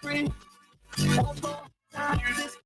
free. One more time, this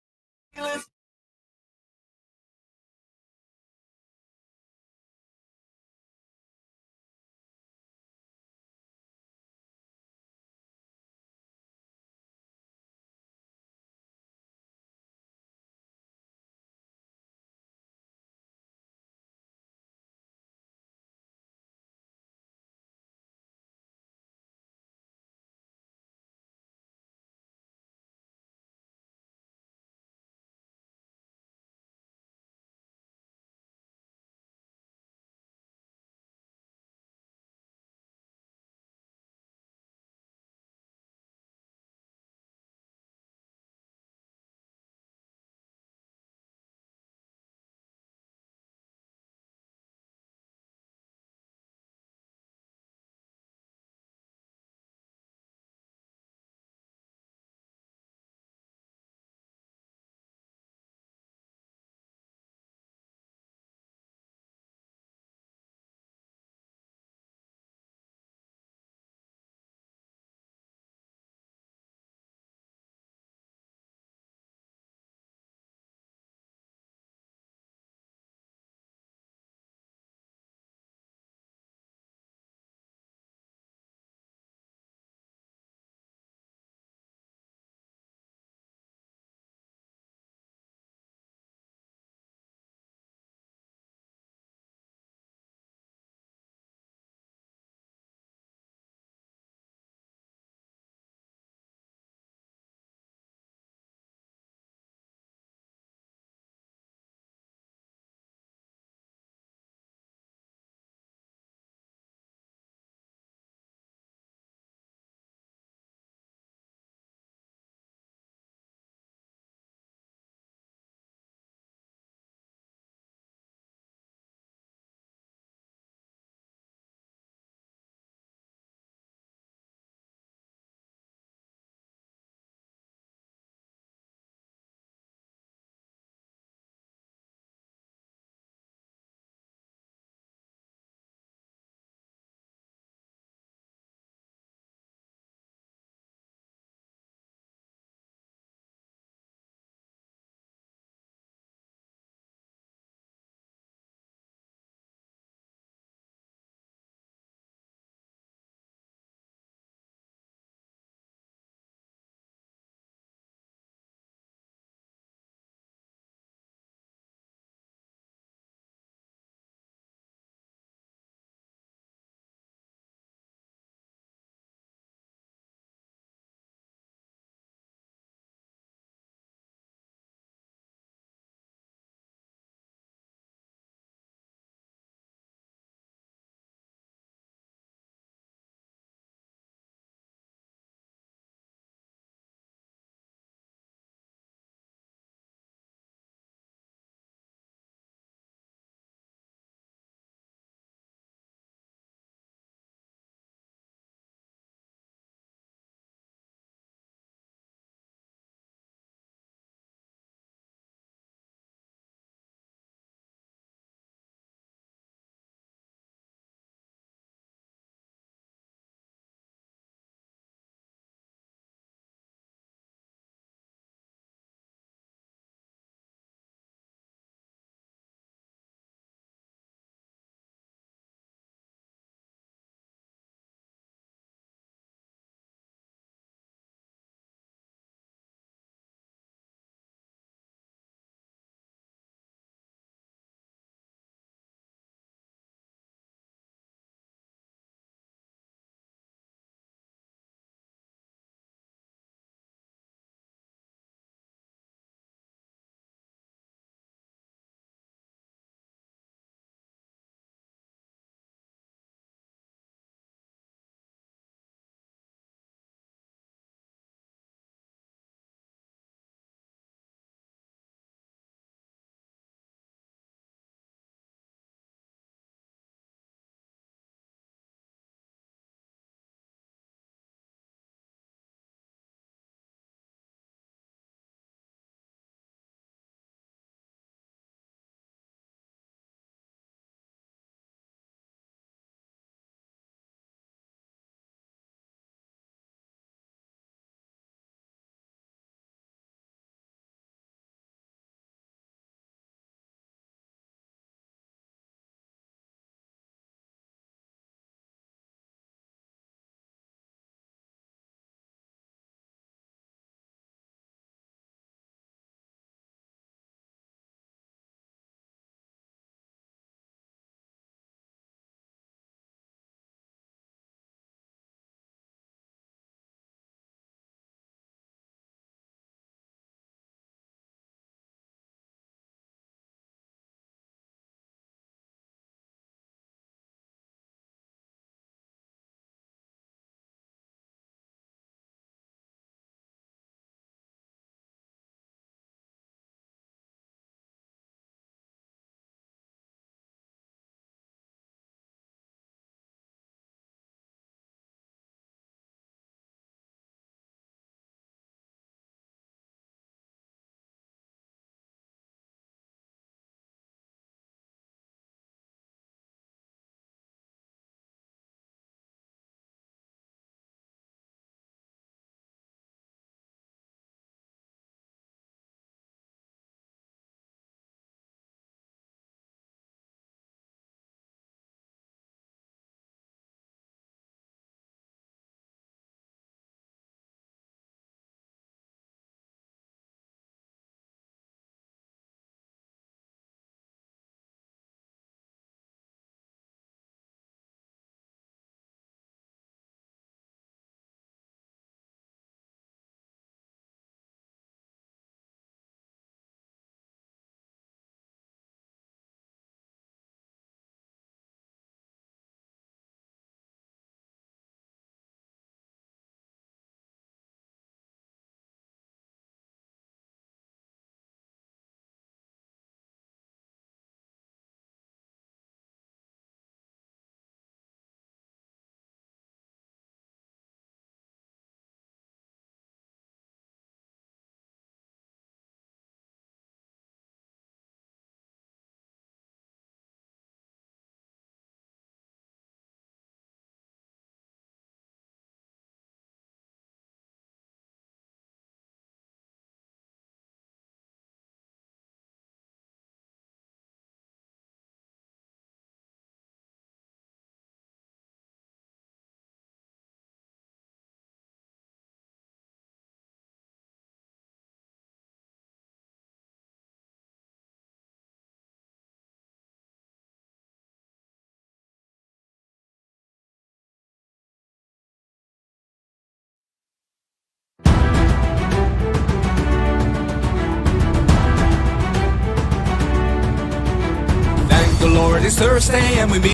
is Thursday and we meet.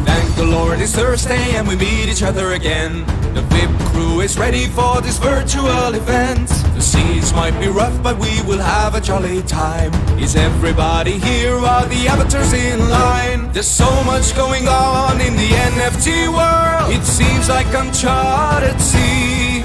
Thank the Lord it's Thursday and we meet each other again. The WIP crew is ready for this virtual event. The seas might be rough but we will have a jolly time. Is everybody here? Are the avatars in line? There's so much going on in the NFT world. It seems like uncharted sea.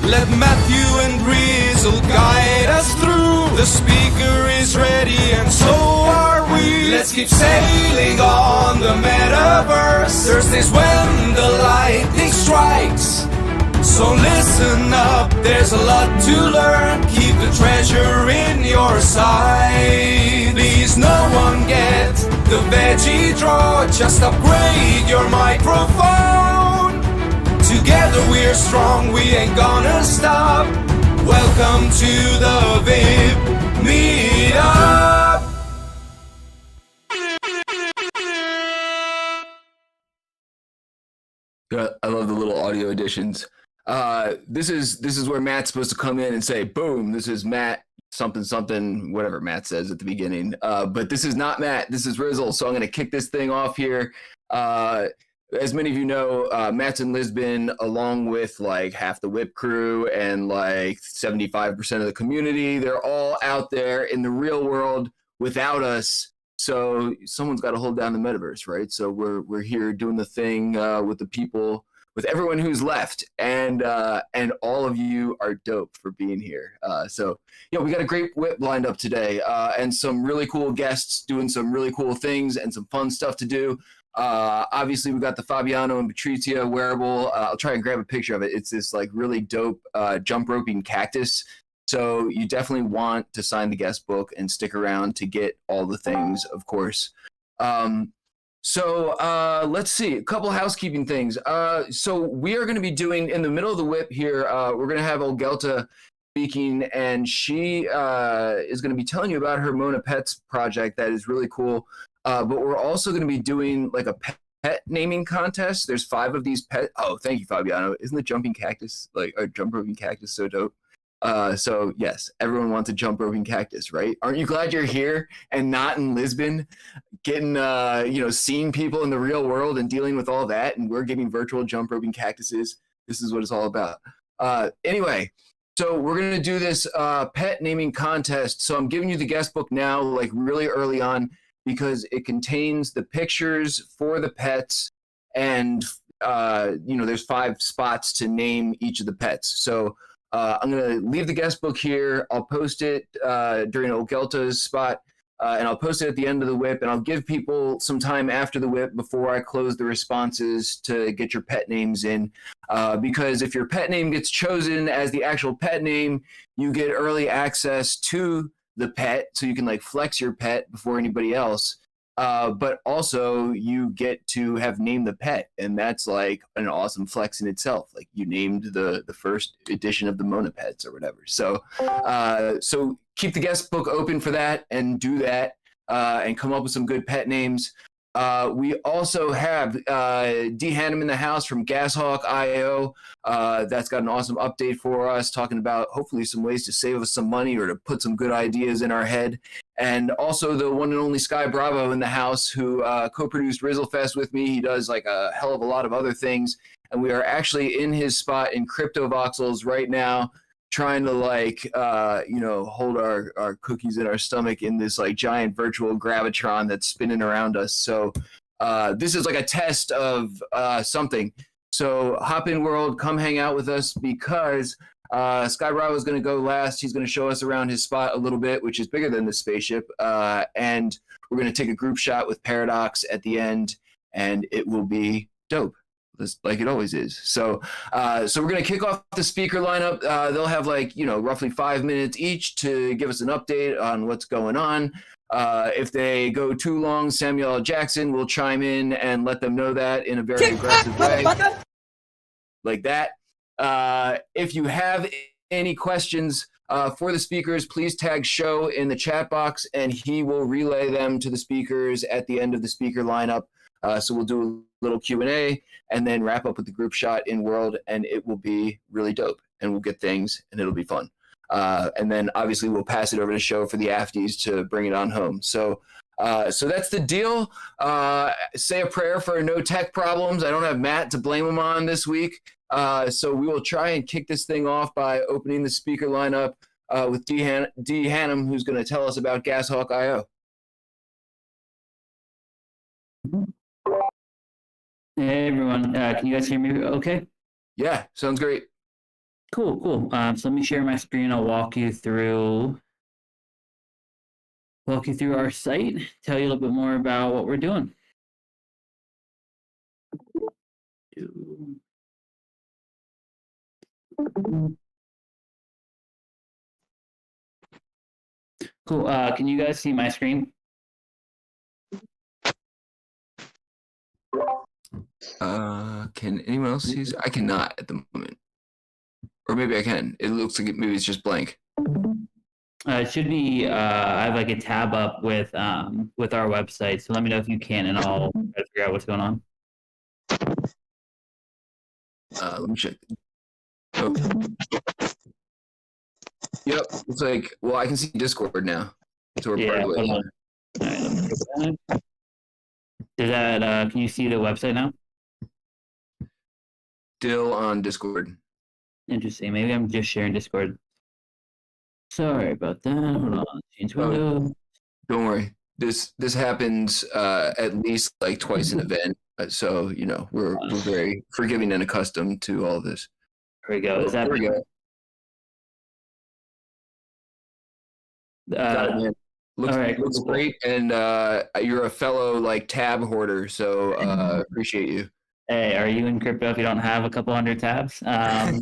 Let Matthew and Rizzle guide us through. The speaker is ready and so are we. Let's keep sailing on the Metaverse. Thursday's when the lightning strikes. So listen up, there's a lot to learn. Keep the treasure in your sight. Please no one get the veggie draw. Just upgrade your microphone. Together we're strong, we ain't gonna stop. Welcome to the WIP Meetup. I love the little audio additions. This is where Matt's supposed to come in and say, boom, this is Matt, something, whatever Matt says at the beginning. But this is not Matt, this is Rizzle. So I'm going to kick this thing off here. As many of you know, Matt's in Lisbon, along with like half the WIP crew and like 75% of the community. They're all out there in the real world without us. So someone's got to hold down the metaverse, right? So we're here doing the thing with the people, with everyone who's left, and all of you are dope for being here. So yeah, we got a great WIP lined up today, and some really cool guests doing some really cool things and some fun stuff to do. Obviously, we got the Fabiano and Patrizia wearable. I'll try and grab a picture of it. It's this like really dope jump roping cactus. So you definitely want to sign the guest book and stick around to get all the things, of course. So let's see, a couple housekeeping things. So we are going to be doing, in the middle of the WIP here, we're going to have Olgelta speaking, and she is going to be telling you about her Mona Pets project that is really cool. But we're also going to be doing like a pet naming contest. There's 5 of these pet. Oh, thank you, Fabiano. Isn't the jumping cactus, like a jump roping cactus, so dope? So yes, everyone wants a jump roping cactus, right? Aren't you glad you're here and not in Lisbon, getting seeing people in the real world and dealing with all that, and we're getting virtual jump roping cactuses? This is what it's all about. Anyway, so we're gonna do this pet naming contest. So I'm giving you the guest book now, like really early on, because it contains the pictures for the pets, and there's 5 spots to name each of the pets. So I'm going to leave the guest book here. I'll post it during Olgelta's spot, and I'll post it at the end of the WIP, and I'll give people some time after the WIP before I close the responses to get your pet names in, because if your pet name gets chosen as the actual pet name, you get early access to the pet, so you can like flex your pet before anybody else. But also you get to have named the pet, and that's like an awesome flex in itself. Like you named the first edition of the Mona Pets or whatever. So so keep the guest book open for that and do that, and come up with some good pet names. We also have D. Hannum in the house from Gashawk.io. That's got an awesome update for us, talking about hopefully some ways to save us some money or to put some good ideas in our head. And also the one and only SkyBravo in the house, who co-produced Rizzlefest with me. He does like a hell of a lot of other things. And we are actually in his spot in Crypto Voxels right now, trying to hold our cookies in our stomach in this like giant virtual gravitron that's spinning around us. So this is like a test of something. So hop in world, come hang out with us, because SkyBravo is going to go last. He's going to show us around his spot a little bit, which is bigger than the spaceship. And we're going to take a group shot with Paradox at the end, and it will be dope, like it always is. So we're going to kick off the speaker lineup. They'll have roughly 5 minutes each to give us an update on what's going on. If they go too long, Samuel L. Jackson will chime in and let them know that in a very aggressive way. Like that. If you have any questions for the speakers, please tag Show in the chat box, and he will relay them to the speakers at the end of the speaker lineup. So we'll do a little Q&A and then wrap up with the group shot in World, and it will be really dope. And we'll get things, and it'll be fun. And then obviously we'll pass it over to Show for the Afties to bring it on home. So that's the deal. Say a prayer for no tech problems. I don't have Matt to blame him on this week. So we will try and kick this thing off by opening the speaker lineup with D. Hannum, who's going to tell us about GasHawk.io. Hey everyone, can you guys hear me okay? Yeah, sounds great. Cool. So let me share my screen. I'll walk you through our site, tell you a little bit more about what we're doing. Cool. Can you guys see my screen? Can anyone else see? I cannot at the moment. Or maybe I can. It looks like maybe it's just blank. It should be. I have like a tab up with our website. So let me know if you can, and I'll try to figure out what's going on. Let me check. Oh. Yep. It's like, well, I can see Discord now. So we're part of it. All right, let me get that. Is that? Can you see the website now? Still on Discord. Interesting. Maybe I'm just sharing Discord. Sorry about that. Hold on. Change window. Don't worry. This happens at least like twice an event. So we're very forgiving and accustomed to all this. There we go. Is that? There we go. Got it, man. Looks great, and you're a fellow like tab hoarder, so appreciate you. Hey, are you in crypto if you don't have a couple hundred tabs? Of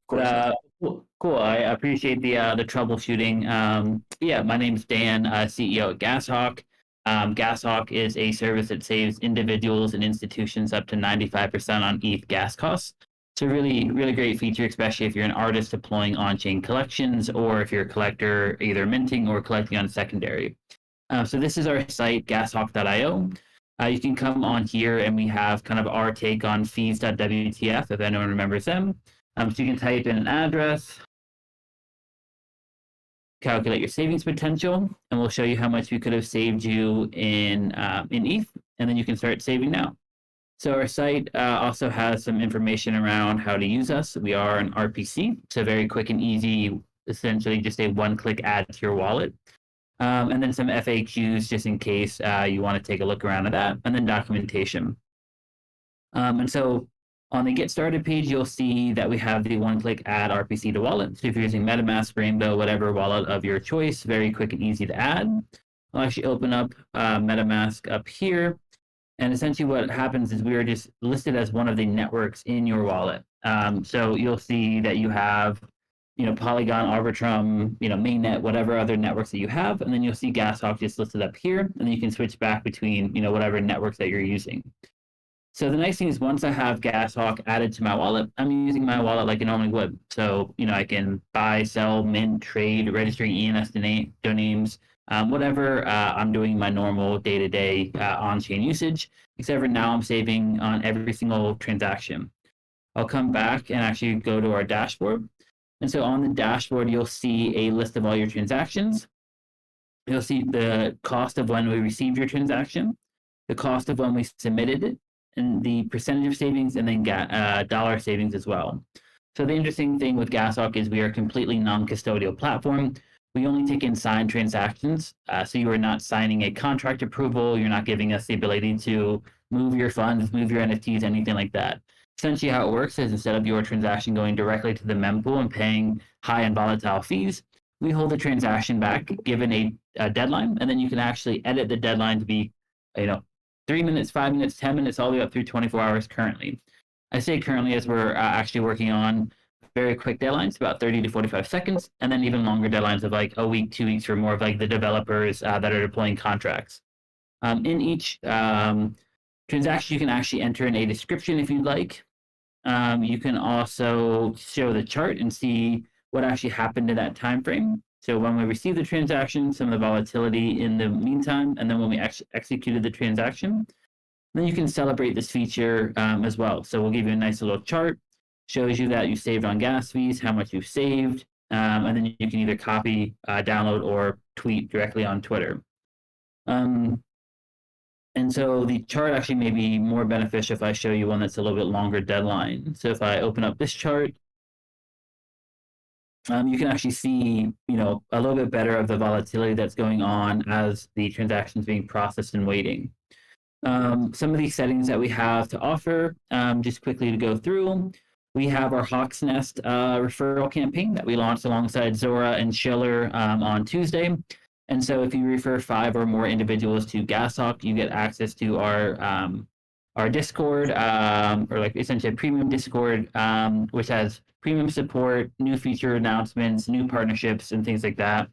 course. Cool. I appreciate the troubleshooting. My name's Dan, CEO at GasHawk. GasHawk is a service that saves individuals and institutions up to 95% on ETH gas costs. It's a really, really great feature, especially if you're an artist deploying on-chain collections, or if you're a collector either minting or collecting on secondary. So this is our site, GasHawk.io. You can come on here, and we have kind of our take on fees.wtf, if anyone remembers them. So you can type in an address, calculate your savings potential, and we'll show you how much we could have saved you in ETH, and then you can start saving now. So our site also has some information around how to use us. We are an RPC, so very quick and easy, essentially just a one-click add to your wallet. And then some FAQs just in case you want to take a look around at that, and then documentation. And so on the Get Started page, you'll see that we have the one-click add RPC to wallet. So if you're using MetaMask, Rainbow, whatever wallet of your choice, very quick and easy to add. I'll actually open up MetaMask up here. And essentially what happens is we are just listed as one of the networks in your wallet. So you'll see that you have Polygon, Arbitrum, Mainnet, whatever other networks that you have, and then you'll see GasHawk just listed up here, and then you can switch back between, whatever networks that you're using. So the nice thing is once I have GasHawk added to my wallet, I'm using my wallet like I normally would. So, I can buy, sell, mint, trade, registering ENS domains, whatever I'm doing my normal day-to-day on-chain usage, except for now I'm saving on every single transaction. I'll come back and actually go to our dashboard. And so on the dashboard, you'll see a list of all your transactions. You'll see the cost of when we received your transaction, the cost of when we submitted it, and the percentage of savings, and then dollar savings as well. So the interesting thing with GasHawk is we are a completely non-custodial platform. We only take in signed transactions. So you are not signing a contract approval. You're not giving us the ability to move your funds, move your NFTs, anything like that. Essentially how it works is instead of your transaction going directly to the mempool and paying high and volatile fees, we hold the transaction back given a deadline, and then you can actually edit the deadline to be 3 minutes, 5 minutes, 10 minutes, all the way up through 24 hours currently. I say currently as we're actually working on very quick deadlines, about 30 to 45 seconds, and then even longer deadlines of like a week, 2 weeks for more of like the developers that are deploying contracts. In each transaction, you can actually enter in a description if you'd like. You can also show the chart and see what actually happened in that time frame. So when we received the transaction, some of the volatility in the meantime, and then when we executed the transaction. Then you can celebrate this feature as well. So we'll give you a nice little chart, shows you that you saved on gas fees, how much you've saved, and then you can either copy, download, or tweet directly on Twitter. And so the chart actually may be more beneficial if I show you one that's a little bit longer deadline. So if I open up this chart, you can actually see, a little bit better of the volatility that's going on as the transaction's being processed and waiting. Some of these settings that we have to offer, just quickly to go through, we have our Hawk's Nest referral campaign that we launched alongside Zora and Schiller on Tuesday. And so if you refer 5 or more individuals to GasHawk, you get access to our Discord, or like essentially a premium Discord, which has premium support, new feature announcements, new partnerships, and things like that.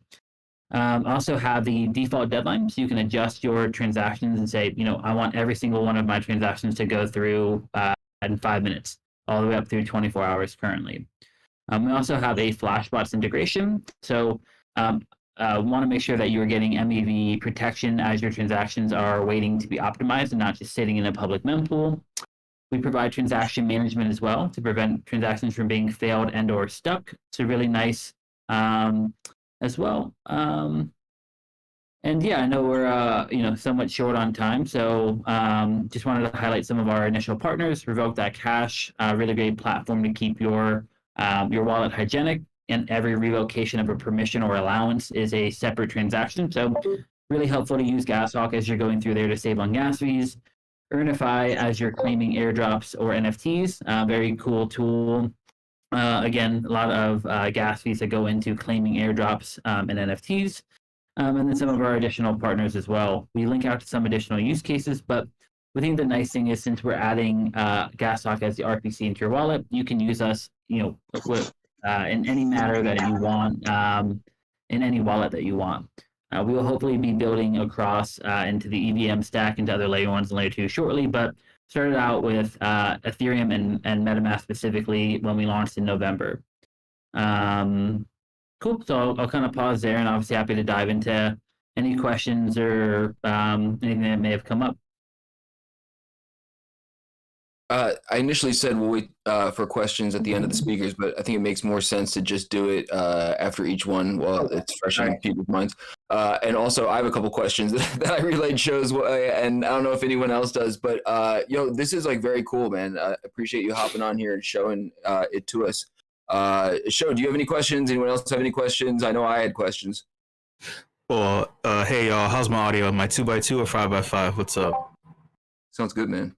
Also have the default deadline, so you can adjust your transactions and say, I want every single one of my transactions to go through in 5 minutes, all the way up through 24 hours currently. We also have a Flashbots integration. So want to make sure that you're getting MEV protection as your transactions are waiting to be optimized and not just sitting in a public mempool. We provide transaction management as well to prevent transactions from being failed and or stuck. So really nice as well. And yeah, I know we're somewhat short on time, so just wanted to highlight some of our initial partners. Revoke That Cash, really great platform to keep your wallet hygienic, and every revocation of a permission or allowance is a separate transaction. So really helpful to use GasHawk as you're going through there to save on gas fees. Earnify as you're claiming airdrops or NFTs, very cool tool. Again, a lot of gas fees that go into claiming airdrops and NFTs. And then some of our additional partners as well. We link out to some additional use cases, but I think the nice thing is, since we're adding GasHawk as the RPC into your wallet, you can use us, in any matter that you want, in any wallet that you want. We will hopefully be building across into the EVM stack, into other layer 1s and layer 2 shortly, but started out with Ethereum and MetaMask specifically when we launched in November. Cool. So I'll kind of pause there, and obviously happy to dive into any questions or anything that may have come up. I initially said we'll wait for questions at the end of the speakers, but I think it makes more sense to just do it after each one while it's fresh in people's minds. And also, I have a couple questions that I relayed shows, and I don't know if anyone else does, but this is like very cool, man. I appreciate you hopping on here and showing it to us. Show, do you have any questions? Anyone else have any questions? I know I had questions. Well, hey y'all, how's my audio? My 2x2 or 5x5? What's up? Sounds good, man.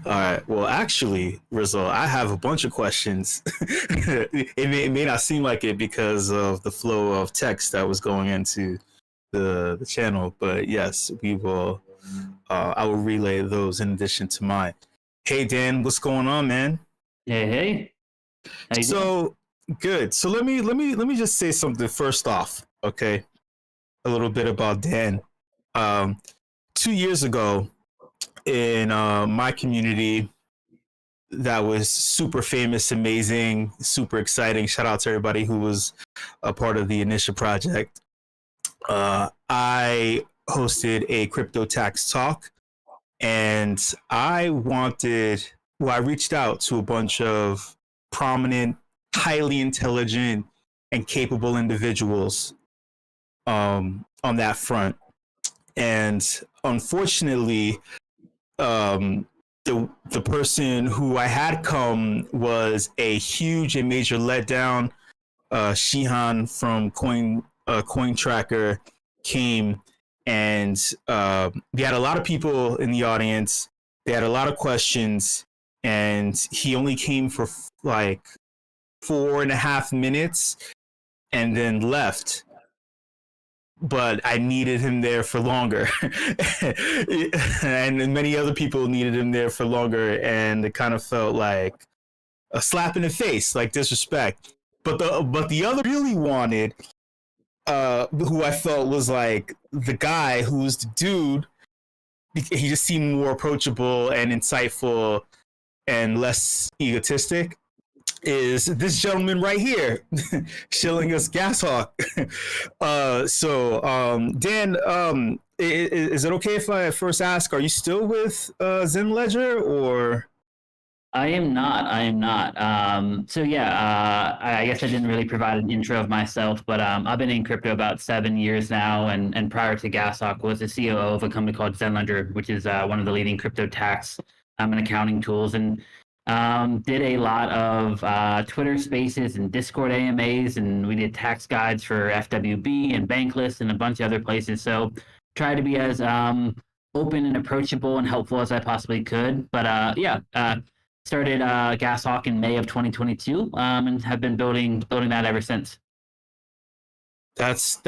All right. Well, actually, Rizzle, I have a bunch of questions. It may not seem like it because of the flow of text that was going into the channel, but yes, we will. I will relay those in addition to mine. Hey, Dan, what's going on, man? Hey. How you doing? Good. So let me just say something first off. Okay, a little bit about Dan. 2 years ago, in my community, that was super famous, amazing, super exciting. Shout out to everybody who was a part of the initial project. I hosted a crypto tax talk, and I reached out to a bunch of prominent, highly intelligent, and capable individuals on that front. And unfortunately, the person who I had come was a huge and major letdown. Shihan from Coin Tracker came, and we had a lot of people in the audience. They had a lot of questions, and he only came for like 4.5 minutes and then left. But I needed him there for longer. And many other people needed him there for longer, and it kind of felt like a slap in the face, like disrespect. But the other really wanted, who I felt was like the guy who's the dude, he just seemed more approachable and insightful and less egotistic, is this gentleman right here, shilling us GasHawk. Dan, is it okay if I first ask, are you still with Zen Ledger or? I am not. I am not. So yeah, I guess I didn't really provide an intro of myself, but I've been in crypto about 7 years now, and prior to GasHawk was the COO of a company called Zen Ledger, which is one of the leading crypto tax and accounting tools, and did a lot of Twitter Spaces and Discord AMAs, and we did tax guides for FWB and Bankless and a bunch of other places. So try to be as open and approachable and helpful as I possibly could. But yeah. Started GasHawk in May of 2022, and have been building that ever since. That's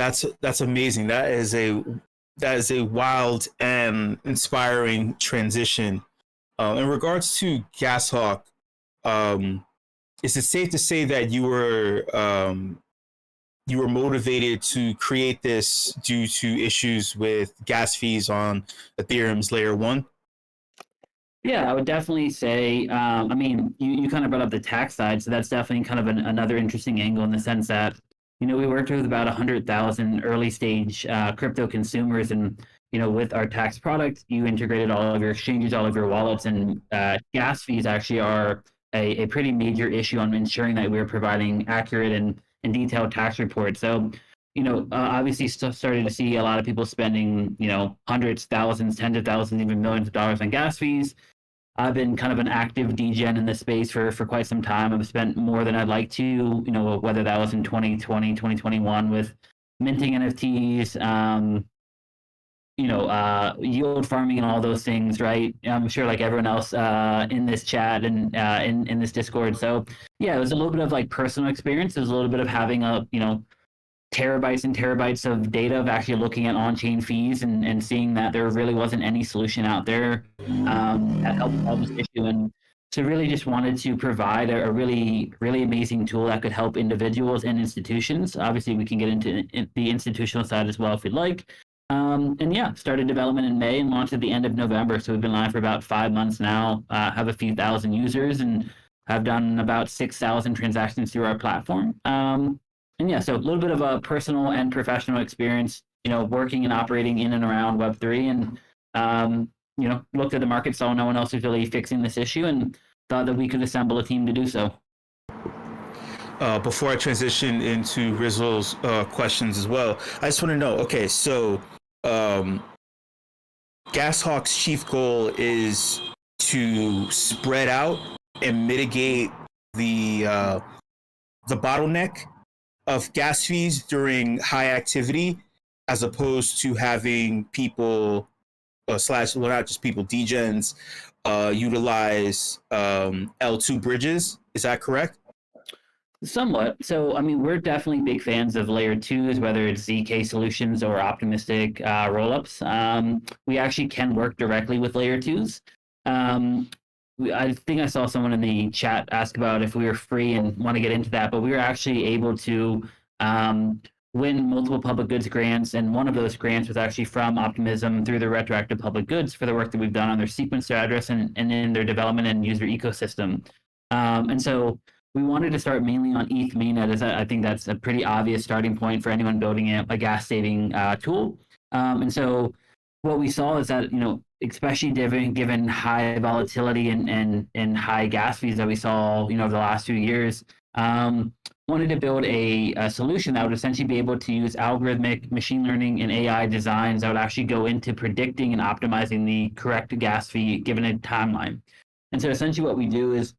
amazing. That is a wild and inspiring transition. In regards to GasHawk, is it safe to say that you were motivated to create this due to issues with gas fees on Ethereum's layer 1? Yeah, I would definitely say, I mean, you kind of brought up the tax side, so that's definitely kind of another interesting angle in the sense that, we worked with about 100,000 early stage crypto consumers, and, with our tax product, you integrated all of your exchanges, all of your wallets, and gas fees actually are a pretty major issue on ensuring that we're providing accurate and detailed tax reports. So, obviously started to see a lot of people spending, hundreds, thousands, tens of thousands, even millions of dollars on gas fees. I've been kind of an active degen in this space for quite some time. I've spent more than I'd like to, whether that was in 2020, 2021 with minting NFTs, yield farming and all those things, right? I'm sure like everyone else in this chat and in this Discord. So yeah, it was a little bit of like personal experience. It was a little bit of having a, terabytes and terabytes of data of actually looking at on-chain fees and seeing that there really wasn't any solution out there that helped solve this issue. And so really just wanted to provide a really, really amazing tool that could help individuals and institutions. Obviously, we can get into the institutional side as well if we'd like. And yeah, started development in May and launched at the end of November. So we've been live for about 5 months now, have a few thousand users, and have done about 6,000 transactions through our platform. And yeah, so a little bit of a personal and professional experience, working and operating in and around Web3, and, looked at the market, saw no one else was really fixing this issue, and thought that we could assemble a team to do so. Before I transition into Rizzle's questions as well, I just want to know, okay, so GasHawk's chief goal is to spread out and mitigate the bottleneck of gas fees during high activity, as opposed to having people not just people, degens, utilize L2 bridges. Is that correct? Somewhat. So, I mean, we're definitely big fans of layer 2s, whether it's ZK solutions or optimistic rollups. We actually can work directly with layer 2s. I think I saw someone in the chat ask about if we were free and want to get into that, but we were actually able to win multiple public goods grants, and one of those grants was actually from Optimism through the retroactive public goods for the work that we've done on their sequencer address and in their development and user ecosystem. And so we wanted to start mainly on ETH mainnet, as I think that's a pretty obvious starting point for anyone building a gas-saving tool. And so what we saw is that, especially given high volatility and high gas fees that we saw, over the last few years, wanted to build a solution that would essentially be able to use algorithmic machine learning and AI designs that would actually go into predicting and optimizing the correct gas fee given a timeline. And so essentially what we do is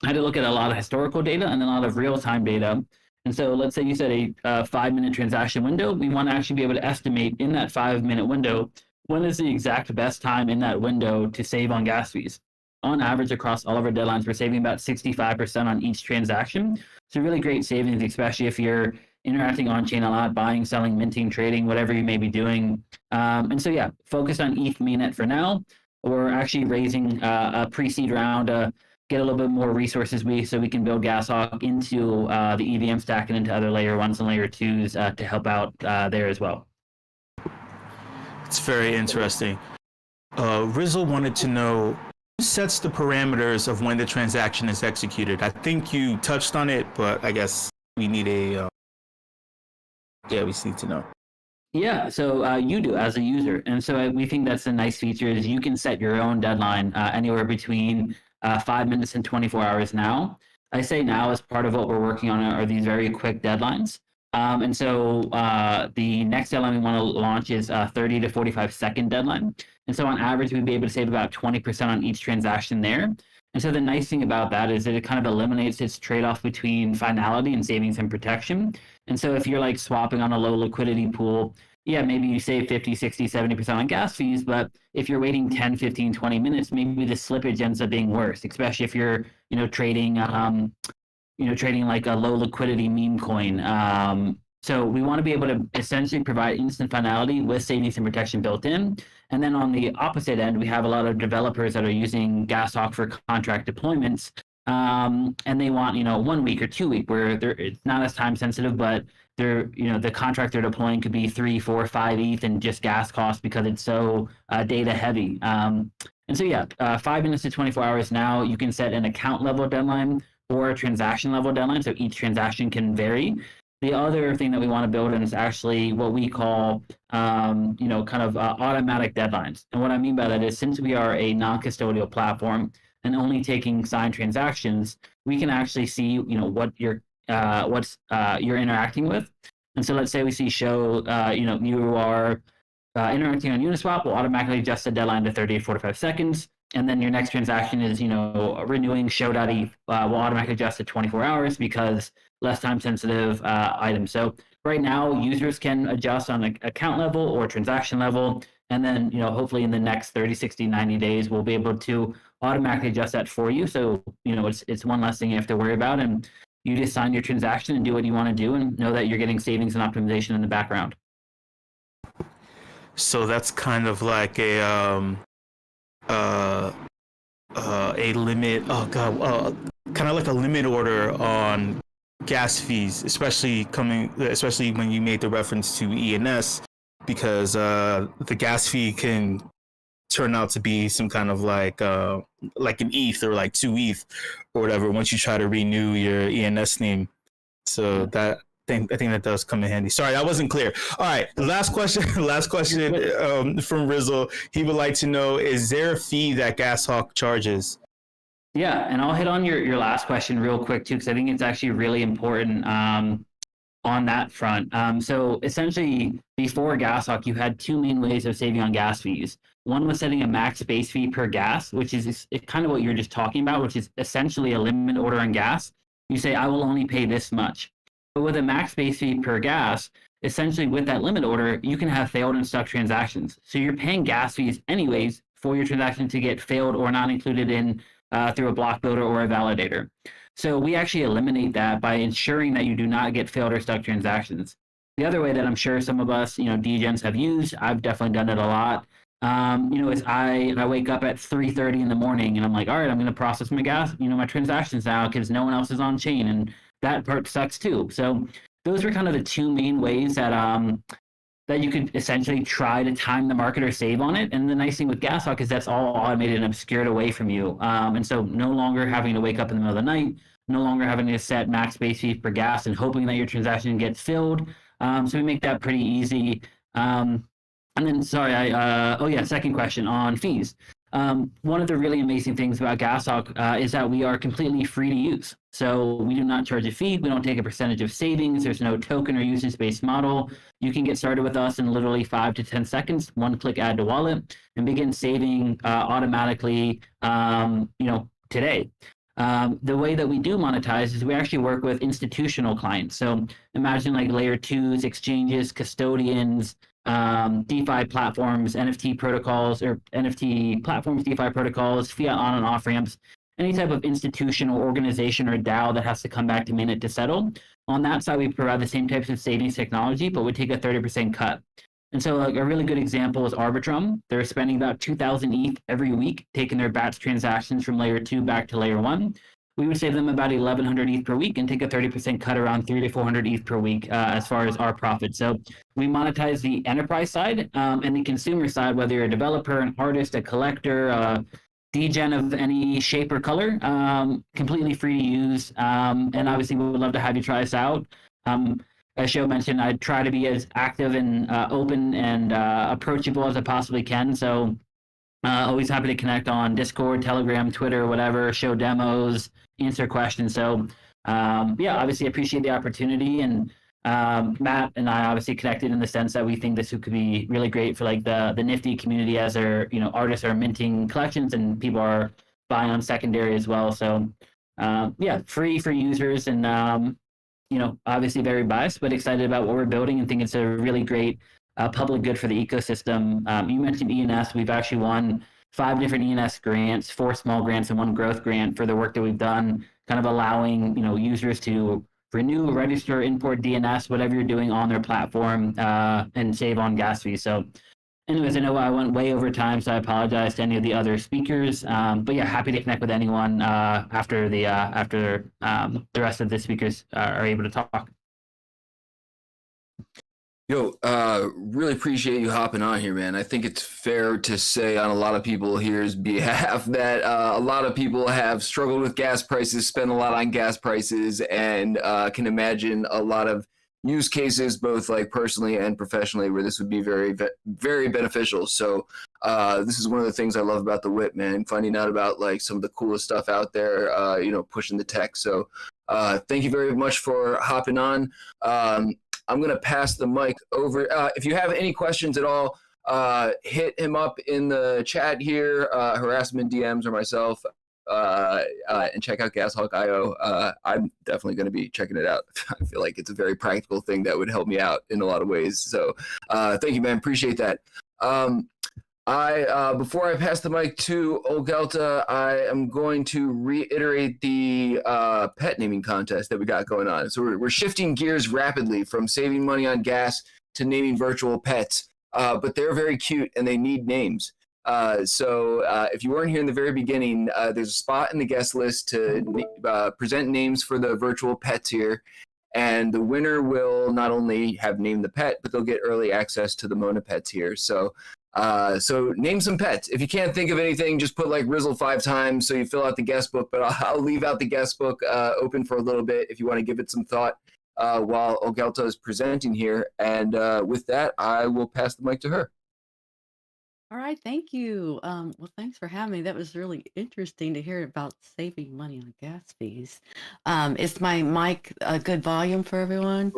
I had to look at a lot of historical data and a lot of real-time data. And so let's say you said a 5-minute transaction window. We want to actually be able to estimate in that 5-minute window, when is the exact best time in that window to save on gas fees. On average, across all of our deadlines, we're saving about 65% on each transaction. So really great savings, especially if you're interacting on-chain a lot, buying, selling, minting, trading, whatever you may be doing. And so yeah, focused on ETH mainnet for now. We're actually raising a pre-seed round get a little bit more resources so we can build GasHawk into the EVM stack and into other layer 1s and layer 2s to help out there as well. It's very interesting. Rizzle wanted to know who sets the parameters of when the transaction is executed. I think you touched on it, but I guess we need we need to know. Yeah, so you do as a user, and so we think that's a nice feature is you can set your own deadline anywhere between 5 minutes and 24 hours now. I say now as part of what we're working on are these very quick deadlines. And so the next deadline we want to launch is a 30 to 45-second deadline. And so on average, we'd be able to save about 20% on each transaction there. And so the nice thing about that is that it kind of eliminates its trade-off between finality and savings and protection. And so if you're like swapping on a low liquidity pool, yeah, maybe you save 50, 60, 70% on gas fees, but if you're waiting 10, 15, 20 minutes, maybe the slippage ends up being worse, especially if you're, trading trading like a low liquidity meme coin. So we want to be able to essentially provide instant finality with savings and protection built in. And then on the opposite end, we have a lot of developers that are using GasHawk for contract deployments. And they want, 1 week or 2 week where it's not as time sensitive, but the contract they're deploying could be 3, 4, 5 ETH and just gas costs because it's so data heavy. And so, 5 minutes to 24 hours now, you can set an account level deadline or a transaction level deadline. So each transaction can vary. The other thing that we want to build in is actually what we call, automatic deadlines. And what I mean by that is since we are a non-custodial platform and only taking signed transactions, we can actually see, what you're interacting with. And so let's say we see you are interacting on Uniswap, we'll automatically adjust the deadline to 30 to 45 seconds. And then your next transaction is, renewing show.eth. We'll automatically adjust to 24 hours because less time sensitive items. So right now, users can adjust on an account level or transaction level. And then, hopefully in the next 30, 60, 90 days, we'll be able to automatically adjust that for you. So, it's one less thing you have to worry about. And you just sign your transaction and do what you want to do and know that you're getting savings and optimization in the background. So that's kind of like a limit. Oh god, kind of like a limit order on gas fees, especially when you made the reference to ENS, because the gas fee can turn out to be some kind of like an ETH or like 2 ETH or whatever once you try to renew your ENS name. So I think that does come in handy. Sorry, that wasn't clear. All right, the last question from Rizzle. He would like to know, is there a fee that GasHawk charges? Yeah, and I'll hit on your last question real quick too, because I think it's actually really important on that front. So essentially, before GasHawk, you had two main ways of saving on gas fees. One was setting a max base fee per gas, which is kind of what you're just talking about, which is essentially a limit order on gas. You say, I will only pay this much. But with a max base fee per gas, essentially with that limit order, you can have failed and stuck transactions. So you're paying gas fees anyways for your transaction to get failed or not included in through a block builder or a validator. So we actually eliminate that by ensuring that you do not get failed or stuck transactions. The other way that I'm sure some of us, DGens have used, I've definitely done it a lot, is I wake up at 3:30 in the morning and I'm like, all right, I'm going to process my my transactions now because no one else is on chain. And that part sucks too. So those were kind of the two main ways that that you could essentially try to time the market or save on it. And the nice thing with GasHawk is that's all automated and obscured away from you. And so no longer having to wake up in the middle of the night, no longer having to set max base fee per gas and hoping that your transaction gets filled. So we make that pretty easy. And then, second question on fees. One of the really amazing things about GasHawk is that we are completely free to use. So we do not charge a fee. We don't take a percentage of savings. There's no token or usage-based model. You can get started with us in literally 5 to 10 seconds, one click add to wallet, and begin saving automatically, today. The way that we do monetize is we actually work with institutional clients. So imagine like layer 2s, exchanges, custodians, DeFi platforms, NFT protocols, or NFT platforms, DeFi protocols, fiat on and off ramps, any type of institutional organization or DAO that has to come back to mainnet to settle. On that side, we provide the same types of savings technology, but we take a 30% cut. And so like a really good example is Arbitrum. They're spending about 2,000 ETH every week, taking their batch transactions from layer 2 back to layer 1. We would save them about 1,100 ETH per week and take a 30% cut around 300 to 400 ETH per week as far as our profit. So we monetize the enterprise side and the consumer side, whether you're a developer, an artist, a collector, DGen of any shape or color, completely free to use. And obviously we would love to have you try us out. as Joe mentioned, I try to be as active and open and approachable as I possibly can. So always happy to connect on Discord, Telegram, Twitter, whatever, show demos, answer questions. So yeah, obviously appreciate the opportunity. And Matt and I obviously connected in the sense that we think this could be really great for like the Nifty community, as their, you know, artists are minting collections and people are buying on secondary as well. So yeah, free for users, and you know, obviously very biased, but excited about what we're building and think it's a really great public good for the ecosystem. You mentioned ENS. We've actually won 5 different ENS grants, 4 small grants and 1 growth grant for the work that we've done, kind of allowing, you know, users to renew, register, import DNS, whatever you're doing on their platform, and save on gas fees. So anyways, I know I went way over time, so I apologize to any of the other speakers. But yeah, happy to connect with anyone after the rest of the speakers are able to talk. Yo, really appreciate you hopping on here, man. I think it's fair to say on a lot of people here's behalf that a lot of people have struggled with gas prices, spend a lot on gas prices, and can imagine a lot of use cases, both like personally and professionally, where this would be very, very beneficial. So this is one of the things I love about the WIP, man, finding out about like some of the coolest stuff out there, you know, pushing the tech. So thank you very much for hopping on. I'm going to pass the mic over. If you have any questions at all, hit him up in the chat here, harass him in DMs or myself, and check out GasHawk.io. I'm definitely going to be checking it out. I feel like it's a very practical thing that would help me out in a lot of ways. So thank you, man. Appreciate that. Before I pass the mic to Olgelta, I am going to reiterate the pet naming contest that we got going on. So we're shifting gears rapidly from saving money on gas to naming virtual pets, but they're very cute and they need names. So if you weren't here in the very beginning, there's a spot in the guest list to present names for the virtual pets here. And the winner will not only have named the pet, but they'll get early access to the Mona pets here. So name some pets. If you can't think of anything, just put like Rizzle 5 times so you fill out the guest book, but I'll leave out the guest book open for a little bit if you want to give it some thought while Olgelta is presenting here. And with that, I will pass the mic to her. All right, thank you. Well, thanks for having me. That was really interesting to hear about saving money on gas fees. Is my mic a good volume for everyone?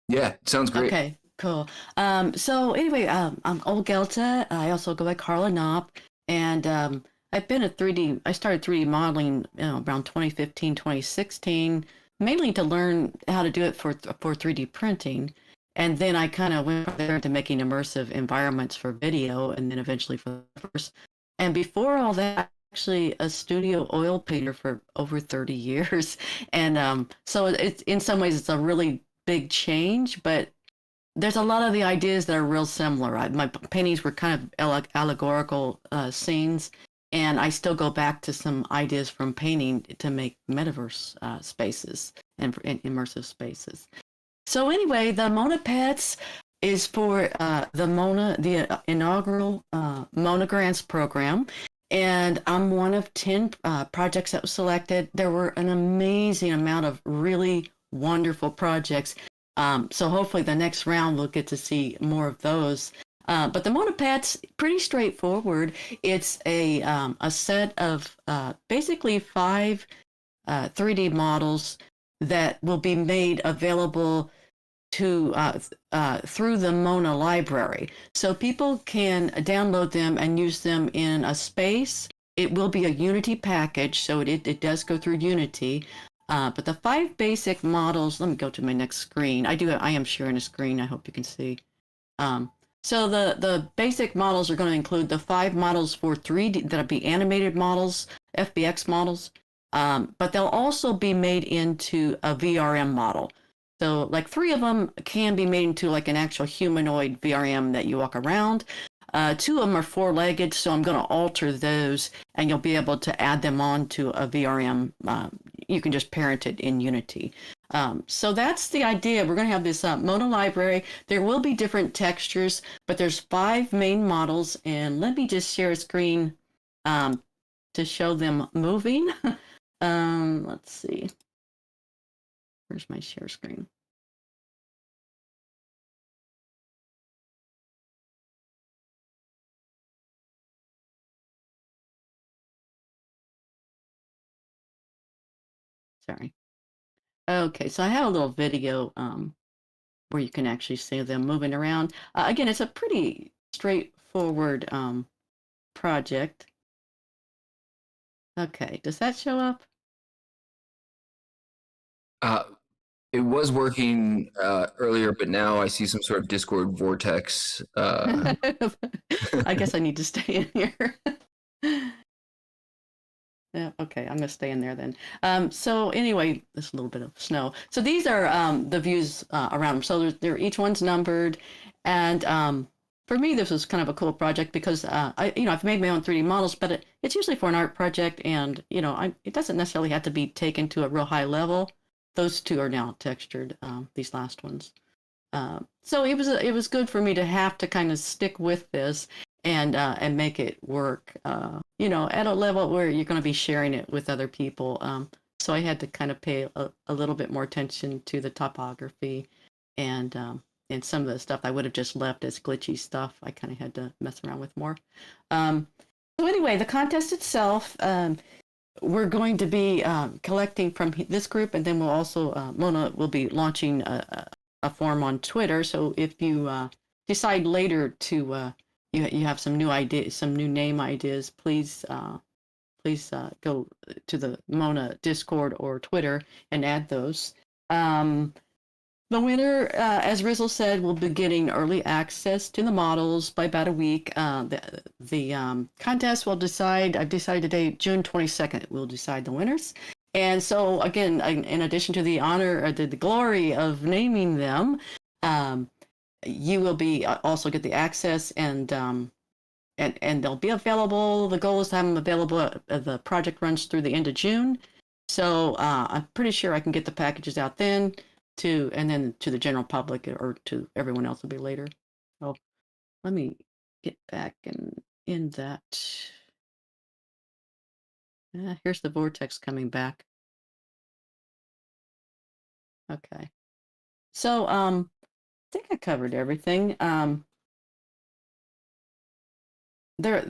Yeah, sounds great. Okay, cool. So anyway, I'm Olgelta. I also go by Carla Knopp, and I've been a 3D. I started 3D modeling, around 2015, 2016, mainly to learn how to do it for 3D printing. And then I kind of went there into making immersive environments for video, and then eventually for first. And before all that, actually a studio oil painter for over 30 years. And so it's in some ways it's a really big change, but there's a lot of the ideas that are real similar. My paintings were kind of allegorical scenes, and I still go back to some ideas from painting to make metaverse spaces and immersive spaces. So anyway, the Mona Pets is for the inaugural Mona Grants program. And I'm one of 10 projects that was selected. There were an amazing amount of really wonderful projects. So hopefully the next round we'll get to see more of those. But the Mona Pets, pretty straightforward. It's a set of basically 5 3D models that will be made available to through the Mona library. So people can download them and use them in a space. It will be a Unity package, so it does go through Unity. But the 5 basic models, let me go to my next screen. I am sharing a screen, I hope you can see. So the basic models are going to include the 5 models for 3D, that'll be animated models, FBX models, but they'll also be made into a VRM model. So like 3 of them can be made into like an actual humanoid VRM that you walk around. 2 of them are 4-legged, so I'm going to alter those, and you'll be able to add them on to a VRM. You can just parent it in Unity. So that's the idea. We're going to have this Mona library. There will be different textures, but there's 5 main models, and let me just share a screen to show them moving. Let's see. Where's my share screen? Sorry. Okay, so I have a little video where you can actually see them moving around. Again, it's a pretty straightforward project. Okay, does that show up? It was working earlier, but now I see some sort of Discord vortex. I guess I need to stay in here. Yeah, okay, I'm gonna stay in there then. So anyway, there's a little bit of snow. So these are the views around them. So they're each one's numbered, and for me, this was kind of a cool project because I've made my own 3D models, but it's usually for an art project, and it doesn't necessarily have to be taken to a real high level. Those two are now textured, these last ones. So it was good for me to have to kind of stick with this and make it work, at a level where you're going to be sharing it with other people. So I had to kind of pay a little bit more attention to the topography and some of the stuff I would have just left as glitchy stuff. I kind of had to mess around with more. So anyway, the contest itself, we're going to be collecting from this group, and then we'll also, Mona will be launching a form on Twitter. So if you decide later to you have some new ideas, some new name ideas, please go to the Mona Discord or Twitter and add those. The winner, as Rizzle said, will be getting early access to the models by about a week. The contest will decide, I've decided today, June 22nd, we'll decide the winners. And so, again, in addition to the honor, the glory of naming them, you will be also get the access and they'll be available. The goal is to have them available. The project runs through the end of June. So I'm pretty sure I can get the packages out then. And then to the general public or to everyone else will be later. So let me get back and in that. Here's the vortex coming back. Okay. So I think I covered everything. They're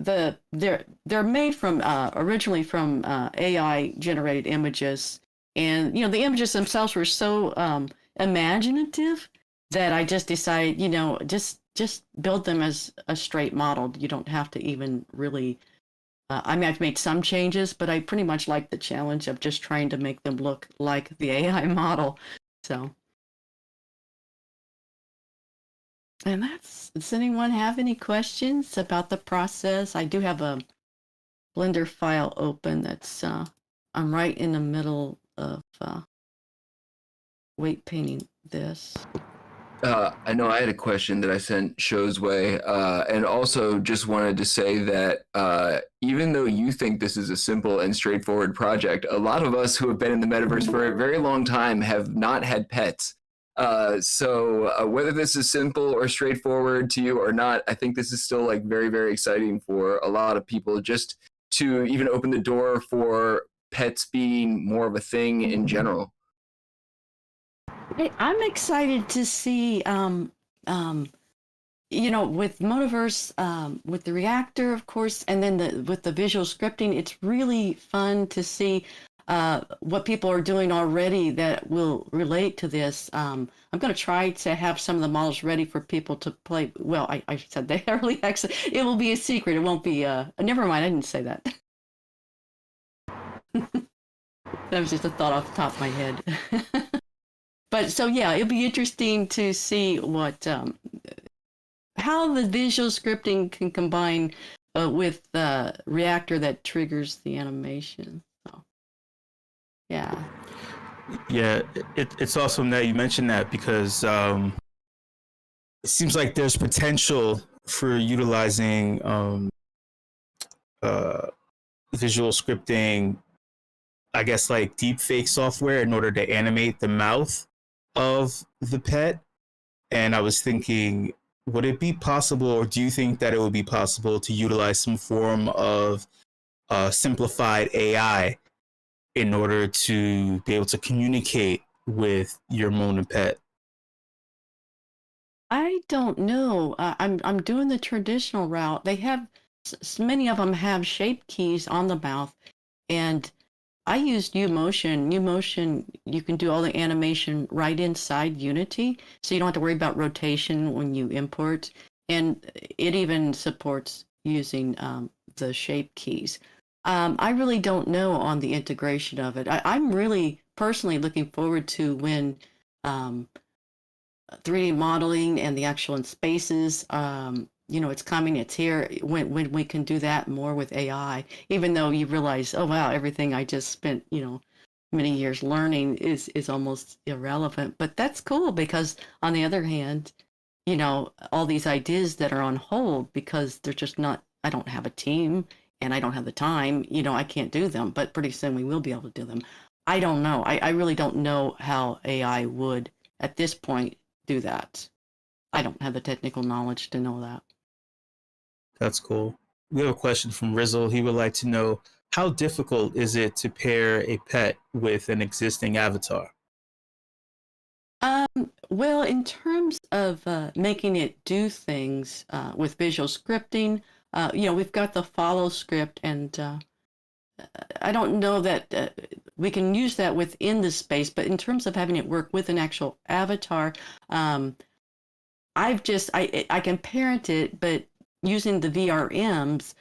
made from originally from AI generated images. And, the images themselves were so imaginative that I just decided, just build them as a straight model. You don't have to even really, I've made some changes, but I pretty much like the challenge of just trying to make them look like the AI model. So, and does anyone have any questions about the process? I do have a Blender file open that's, I'm right in the middle of weight painting this. I know I had a question that I sent Show's way, and also just wanted to say that even though you think this is a simple and straightforward project, a lot of us who have been in the metaverse for a very long time have not had pets. So whether this is simple or straightforward to you or not, I think this is still like very, very exciting for a lot of people just to even open the door for pets being more of a thing in general. I'm excited to see, with Metaverse, with the reactor, of course, and then with the visual scripting, it's really fun to see what people are doing already that will relate to this. I'm going to try to have some of the models ready for people to play. Well, I said they early access. It will be a secret. It won't be. Never mind. I didn't say that. That was just a thought off the top of my head. But so yeah, it'll be interesting to see what how the visual scripting can combine with the reactor that triggers the animation. So yeah. Yeah, it's awesome that you mentioned that because it seems like there's potential for utilizing visual scripting, I guess like deepfake software in order to animate the mouth of the pet. And I was thinking, would it be possible, or do you think that it would be possible to utilize some form of simplified AI in order to be able to communicate with your Mona pet? I don't know. I'm doing the traditional route. They have many of them have shape keys on the mouth, and I used UMotion. UMotion, you can do all the animation right inside Unity, so you don't have to worry about rotation when you import. And it even supports using the shape keys. I really don't know on the integration of it. I'm really personally looking forward to when 3D modeling and the actual in spaces, it's coming, it's here, when we can do that more with AI, even though you realize, oh wow, everything I just spent, many years learning is almost irrelevant. But that's cool because on the other hand, all these ideas that are on hold because they're just not, I don't have a team and I don't have the time, I can't do them, but pretty soon we will be able to do them. I don't know. I really don't know how AI would, at this point, do that. I don't have the technical knowledge to know that. That's cool. We have a question from Rizzle. He would like to know, how difficult is it to pair a pet with an existing avatar? Well, in terms of making it do things with visual scripting, we've got the follow script, and I don't know that we can use that within the space, but in terms of having it work with an actual avatar, I can parent it, but using the VRMs,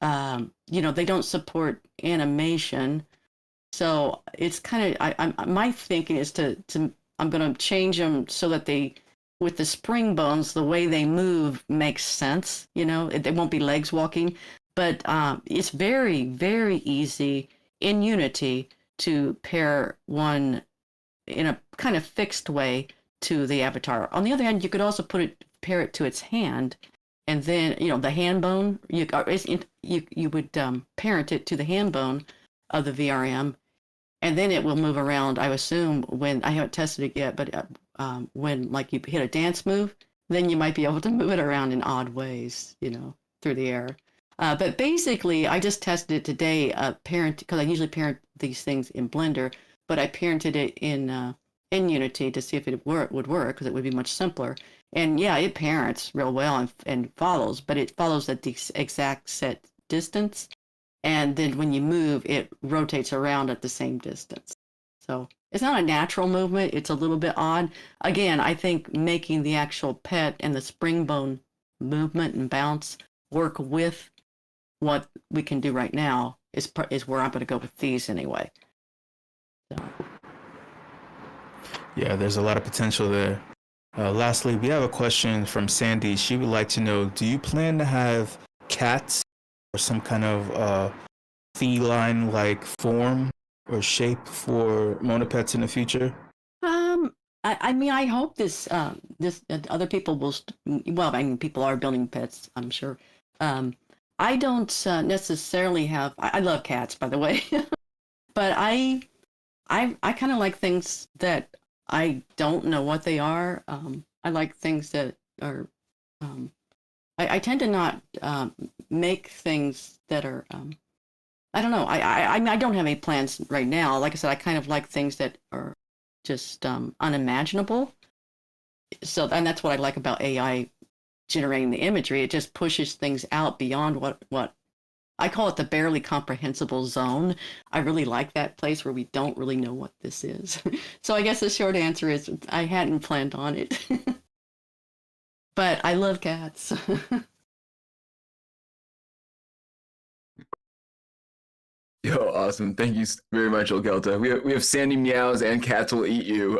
they don't support animation. So it's kind of, my thinking is I'm going to change them so that with the spring bones, the way they move makes sense. They won't be legs walking, but it's very, very easy in Unity to pair one in a kind of fixed way to the avatar. On the other hand, you could also pair it to its hand, and then the hand bone. You would parent it to the hand bone of the VRM, and then it will move around. I assume when I haven't tested it yet, but when like you hit a dance move, then you might be able to move it around in odd ways, through the air. But basically, I just tested it today, because I usually parent these things in Blender, but I parented it in Unity to see if it would work, because it would be much simpler. And yeah, it parents real well and follows, but it follows at the exact set distance. And then when you move, it rotates around at the same distance. So it's not a natural movement. It's a little bit odd. Again, I think making the actual pet and the spring bone movement and bounce work with what we can do right now is where I'm going to go with these anyway. So. Yeah, there's a lot of potential there. Lastly, we have a question from Sandy. She would like to know, do you plan to have cats or some kind of feline-like form or shape for Monopets in the future? I hope this other people will. People are building pets, I'm sure. I don't necessarily have. I love cats, by the way, but I kind of like things that I don't know what they are. I like things that are. I tend to not make things that are. I don't know. I don't have any plans right now. Like I said, I kind of like things that are just unimaginable. So, and that's what I like about AI generating the imagery. It just pushes things out beyond what I call it, the barely comprehensible zone. I really like that place where we don't really know what this is. So I guess the short answer is I hadn't planned on it. But I love cats. Yo, awesome. Thank you very much, Olgelta. We have Sandy Meows and Cats Will Eat You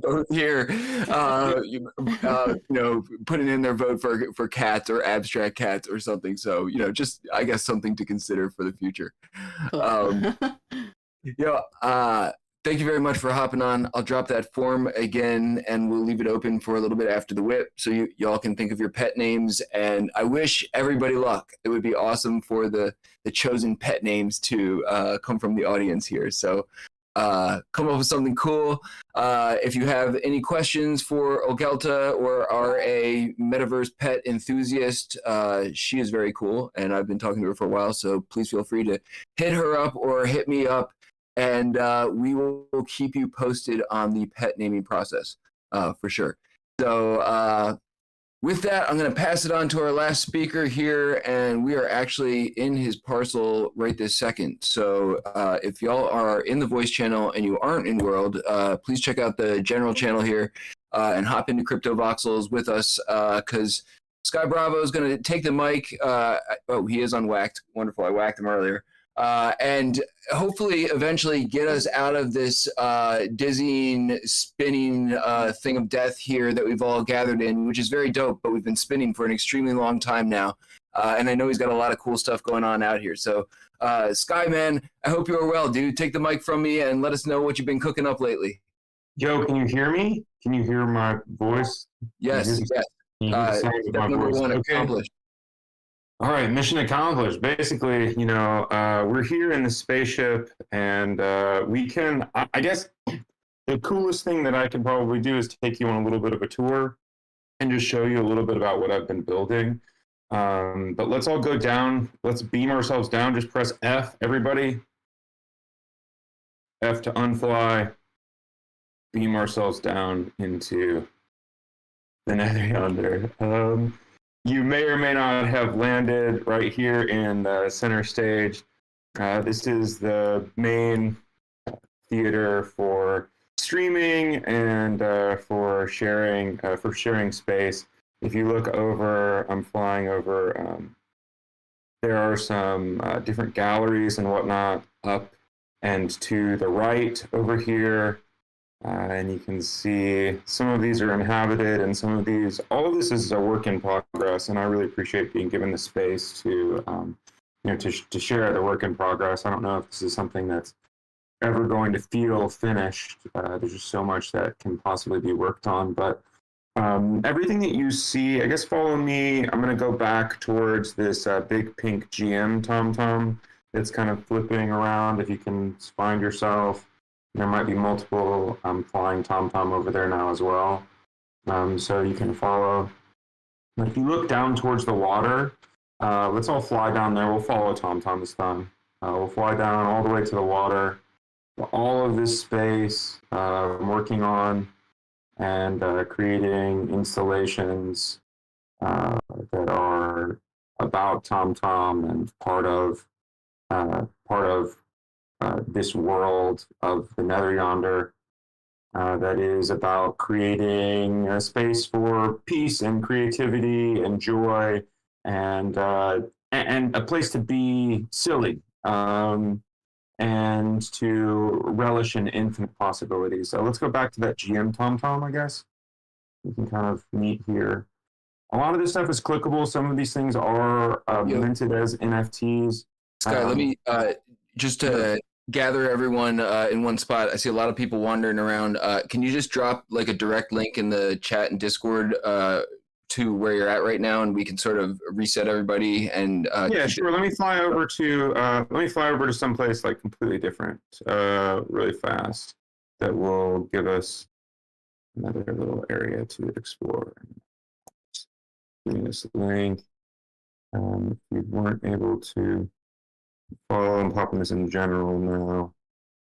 both here, putting in their vote for cats or abstract cats or something. So, just, I guess, something to consider for the future. Thank you very much for hopping on. I'll drop that form again, and we'll leave it open for a little bit after the WIP, so y'all can think of your pet names. And I wish everybody luck. It would be awesome for the chosen pet names to come from the audience here. So come up with something cool. If you have any questions for Olgelta or are a Metaverse pet enthusiast, she is very cool, and I've been talking to her for a while, so please feel free to hit her up or hit me up. And we will keep you posted on the pet naming process for sure. So with that, I'm going to pass it on to our last speaker here, and we are actually in his parcel right this second. So if y'all are in the voice channel and you aren't in World, please check out the general channel here and hop into Crypto Voxels with us because SkyBravo is going to take the mic. Oh, he is unwhacked. Wonderful. I whacked him earlier. And hopefully eventually get us out of this dizzying, spinning thing of death here that we've all gathered in, which is very dope, but we've been spinning for an extremely long time now. And I know he's got a lot of cool stuff going on out here. So, Sky, man, I hope you're well, dude. Take the mic from me and let us know what you've been cooking up lately. Joe, can you hear me? Can you hear my voice? Yes, yes. Step number one accomplished. All right, mission accomplished. Basically, you know, we're here in the spaceship, and we can, I guess, the coolest thing that I can probably do is take you on a little bit of a tour and just show you a little bit about what I've been building. But let's all go down. Let's beam ourselves down. Just press F, everybody. F to unfly. Beam ourselves down into the nether yonder. You may or may not have landed right here in the center stage. This is the main theater for streaming and for sharing space. If you look over, I'm flying over. There are some different galleries and whatnot up and to the right over here. And you can see some of these are inhabited and some of these, all of this is a work in progress. And I really appreciate being given the space to, to share the work in progress. I don't know if this is something that's ever going to feel finished. There's just so much that can possibly be worked on, but everything that you see, I guess follow me. I'm going to go back towards this big pink GM TomTom that's kind of flipping around. If you can find yourself. There might be multiple flying TomTom over there now as well. So you can follow. If you look down towards the water, let's all fly down there. We'll follow TomTom this time. We'll fly down all the way to the water. All of this space I'm working on and creating installations that are about TomTom and part of this world of the nether yonder that is about creating a space for peace and creativity and joy and a place to be silly and to relish in infinite possibilities. So let's go back to that GM TomTom, I guess. We can kind of meet here. A lot of this stuff is clickable. Some of these things are minted as NFTs. Sky, let me just to gather everyone in one spot. I see a lot of people wandering around. Can you just drop like a direct link in the chat and Discord to where you're at right now, and we can sort of reset everybody? And yeah, sure. Let me fly over to someplace like completely different, really fast. That will give us another little area to explore. Giving this link. If you weren't able to follow, I'm popping this in general now.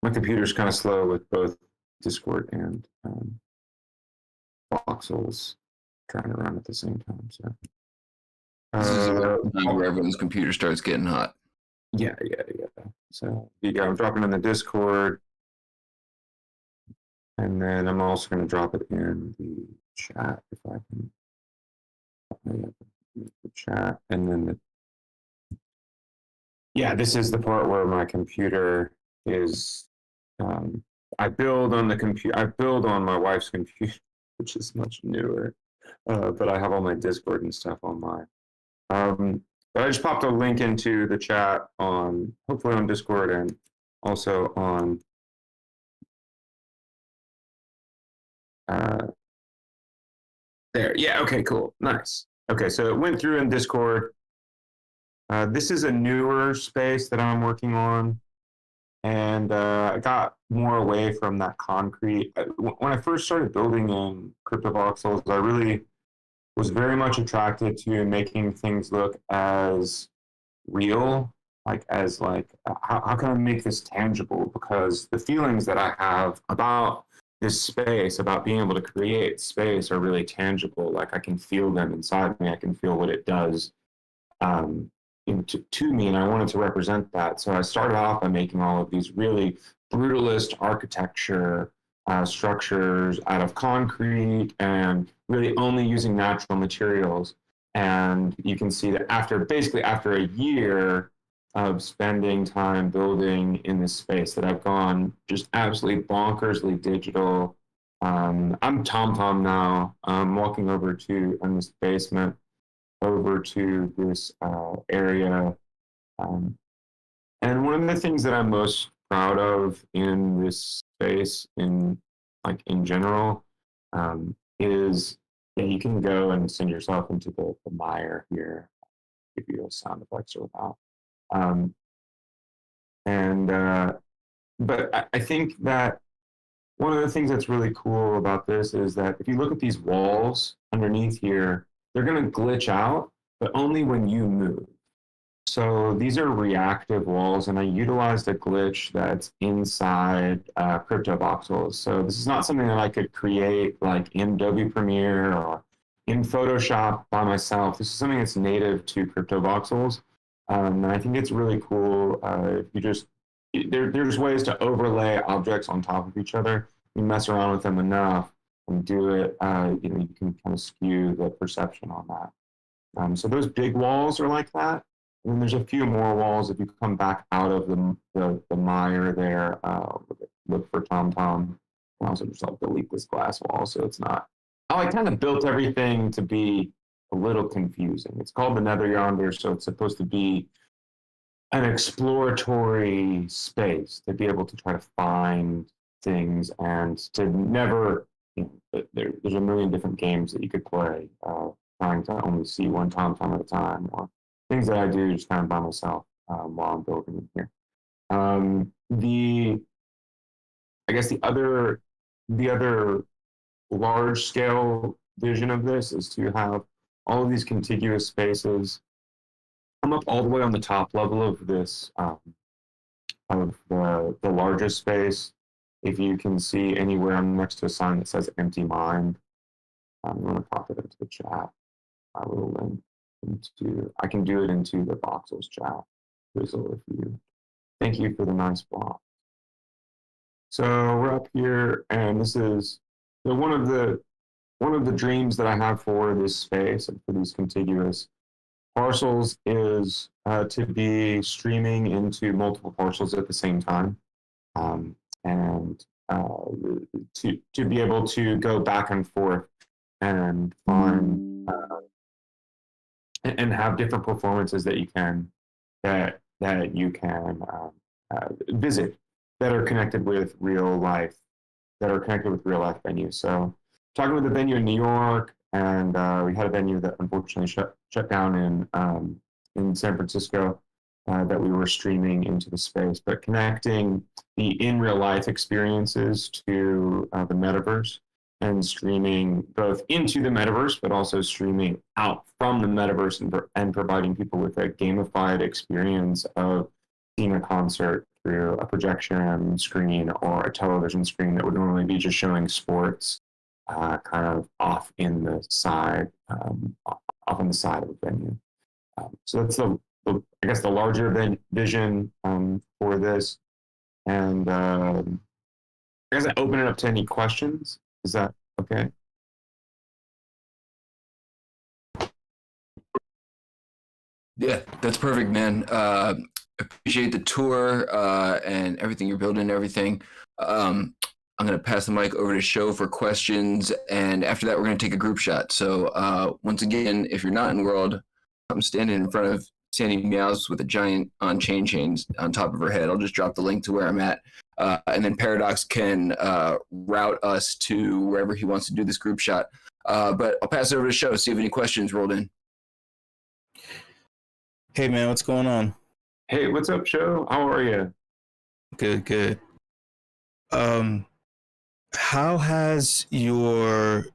My computer's kind of slow with both Discord and voxels trying to run at the same time. So this is where everyone's computer starts getting hot. Yeah. So yeah, I'm dropping in the Discord, and then I'm also going to drop it in the chat if I can. The chat, and then this is the part where my computer is. I build on my wife's computer, which is much newer, but I have all my Discord and stuff on mine. But I just popped a link into the chat hopefully on Discord and also on. There, yeah, okay, cool, nice. Okay, so it went through in Discord. This is a newer space that I'm working on, and I got more away from that concrete. When I first started building in CryptoVoxels, I really was very much attracted to making things look as real, how can I make this tangible? Because the feelings that I have about this space, about being able to create space, are really tangible. Like I can feel them inside me. I can feel what it does to me, and I wanted to represent that. So I started off by making all of these really brutalist architecture structures out of concrete and really only using natural materials. And you can see that after a year of spending time building in this space, that I've gone just absolutely bonkersly digital. I'm TomTom now. I'm walking over to, in this basement, over to this area. And one of the things that I'm most proud of in this space, in general, is that you can go and send yourself into the mire here. Give you those sound effects or without. But I think that one of the things that's really cool about this is that if you look at these walls underneath here, they're going to glitch out, but only when you move. So these are reactive walls, and I utilized a glitch that's inside CryptoVoxels. So this is not something that I could create like in Adobe Premiere or in Photoshop by myself. This is something that's native to CryptoVoxels. And I think it's really cool. If you just, there's ways to overlay objects on top of each other. You mess around with them enough and do it, you can kind of skew the perception on that. So those big walls are like that. And then there's a few more walls. If you come back out of the mire there, look for TomTom. I also just delete this glass wall so it's not. I kind of built everything to be a little confusing. It's called the Nether Yonder, so it's supposed to be an exploratory space to be able to try to find things and to never. There's a million different games that you could play, trying to only see one TomTom at a time, or things that I do just kind of by myself while I'm building in here. I guess the other large scale vision of this is to have all of these contiguous spaces come up all the way on the top level of this, of the largest space. If you can see anywhere next to a sign that says empty mind, I'm going to pop it into the chat. I will link I can do it into the Voxels chat. Rizzle, if you, thank you for the nice block. So we're up here, and this is one of the dreams that I have for this space and for these contiguous parcels is to be streaming into multiple parcels at the same time, and to be able to go back and forth and find and have different performances that you can visit that are connected with real life venues. So talking with the venue in New York, and we had a venue that unfortunately shut down in San Francisco that we were streaming into the space, but connecting the in real life experiences to the metaverse, and streaming both into the metaverse, but also streaming out from the metaverse and providing people with a gamified experience of seeing a concert through a projection screen or a television screen that would normally be just showing sports kind of off in the side, off on the side of the venue. So that's I guess the larger vision for this. And I guess I open it up to any questions. Is that okay? Yeah, that's perfect, man. Appreciate the tour and everything you're building and everything. I'm going to pass the mic over to Show for questions, and after that, we're going to take a group shot. So once again, if you're not in World, I'm standing in front of Sandy Meows with a giant on-chain chains on top of her head. I'll just drop the link to where I'm at. And then Paradox can route us to wherever he wants to do this group shot. But I'll pass it over to Show, see if any questions rolled in. Hey, man, what's going on? Hey, what's up, Show? How are you? Good. How has your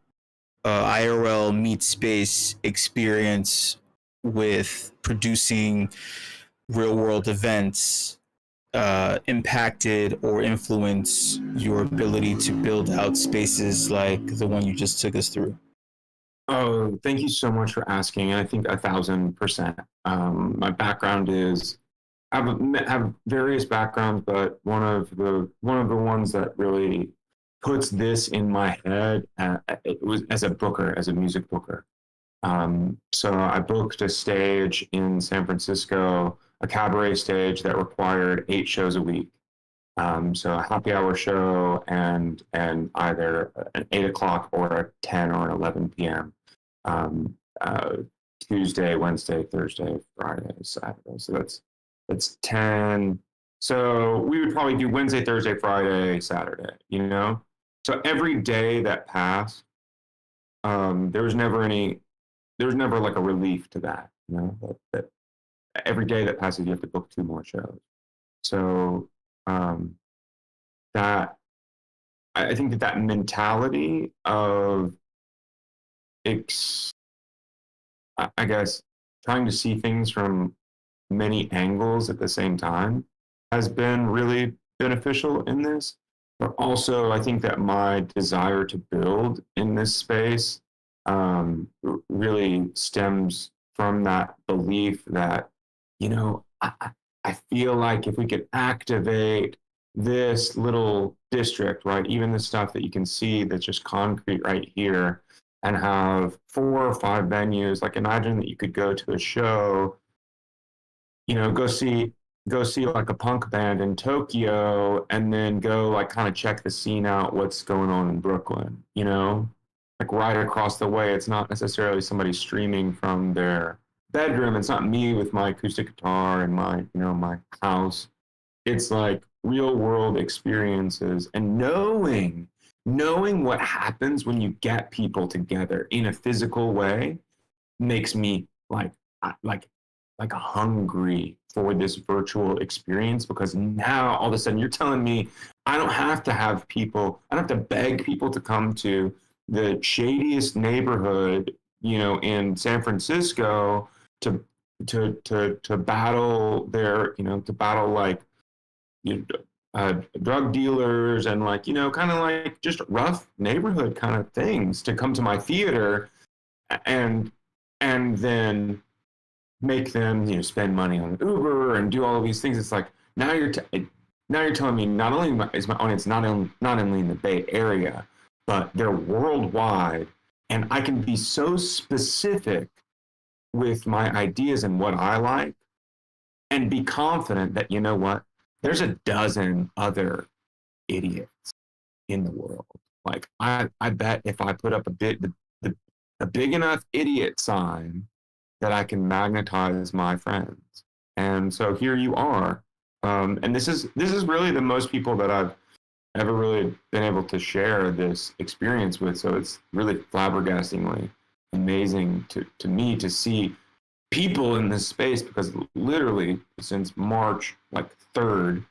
IRL meet space experience with producing real world events impacted or influenced your ability to build out spaces like the one you just took us through? Oh, thank you so much for asking. I think 1,000%. My background is have various backgrounds, but one of the ones that really puts this in my head it was as a booker, as a music booker. So I booked a stage in San Francisco, a cabaret stage that required 8 shows a week. So a happy hour show and either an 8 o'clock or a 10 or an 11 p.m. Tuesday, Wednesday, Thursday, Friday, Saturday. So that's 10. So we would probably do Wednesday, Thursday, Friday, Saturday, you know? So every day that passed, there was never like a relief to that, you know, that every day that passes, you have to book 2 more shows. So that I think that mentality of I guess trying to see things from many angles at the same time has been really beneficial in this. But also, I think that my desire to build in this space really stems from that belief that, you know, I feel like if we could activate this little district, right, even the stuff that you can see that's just concrete right here, and have 4 or 5 venues, like imagine that you could go to a show, you know, go see like a punk band in Tokyo, and then go like kind of check the scene out, what's going on in Brooklyn, you know, like right across the way. It's not necessarily somebody streaming from their bedroom. It's not me with my acoustic guitar and my, you know, my house. It's like real world experiences, and knowing what happens when you get people together in a physical way makes me like hungry for this virtual experience, because now all of a sudden you're telling me I don't have to have people, I don't have to beg people to come to the shadiest neighborhood, you know, in San Francisco to battle their, you know, to battle like, you know, drug dealers and like, you know, kind of like just rough neighborhood kind of things to come to my theater and then make them, you know, spend money on Uber and do all of these things. It's like now you're telling me not only is my audience not only in the Bay Area, but they're worldwide, and I can be so specific with my ideas and what I like, and be confident that, you know what, there's a dozen other idiots in the world. Like I bet if I put up a big enough idiot sign, that I can magnetize my friends. And so here you are. And this is really the most people that I've ever really been able to share this experience with. So it's really flabbergastingly amazing to me to see people in this space, because literally since March like 3rd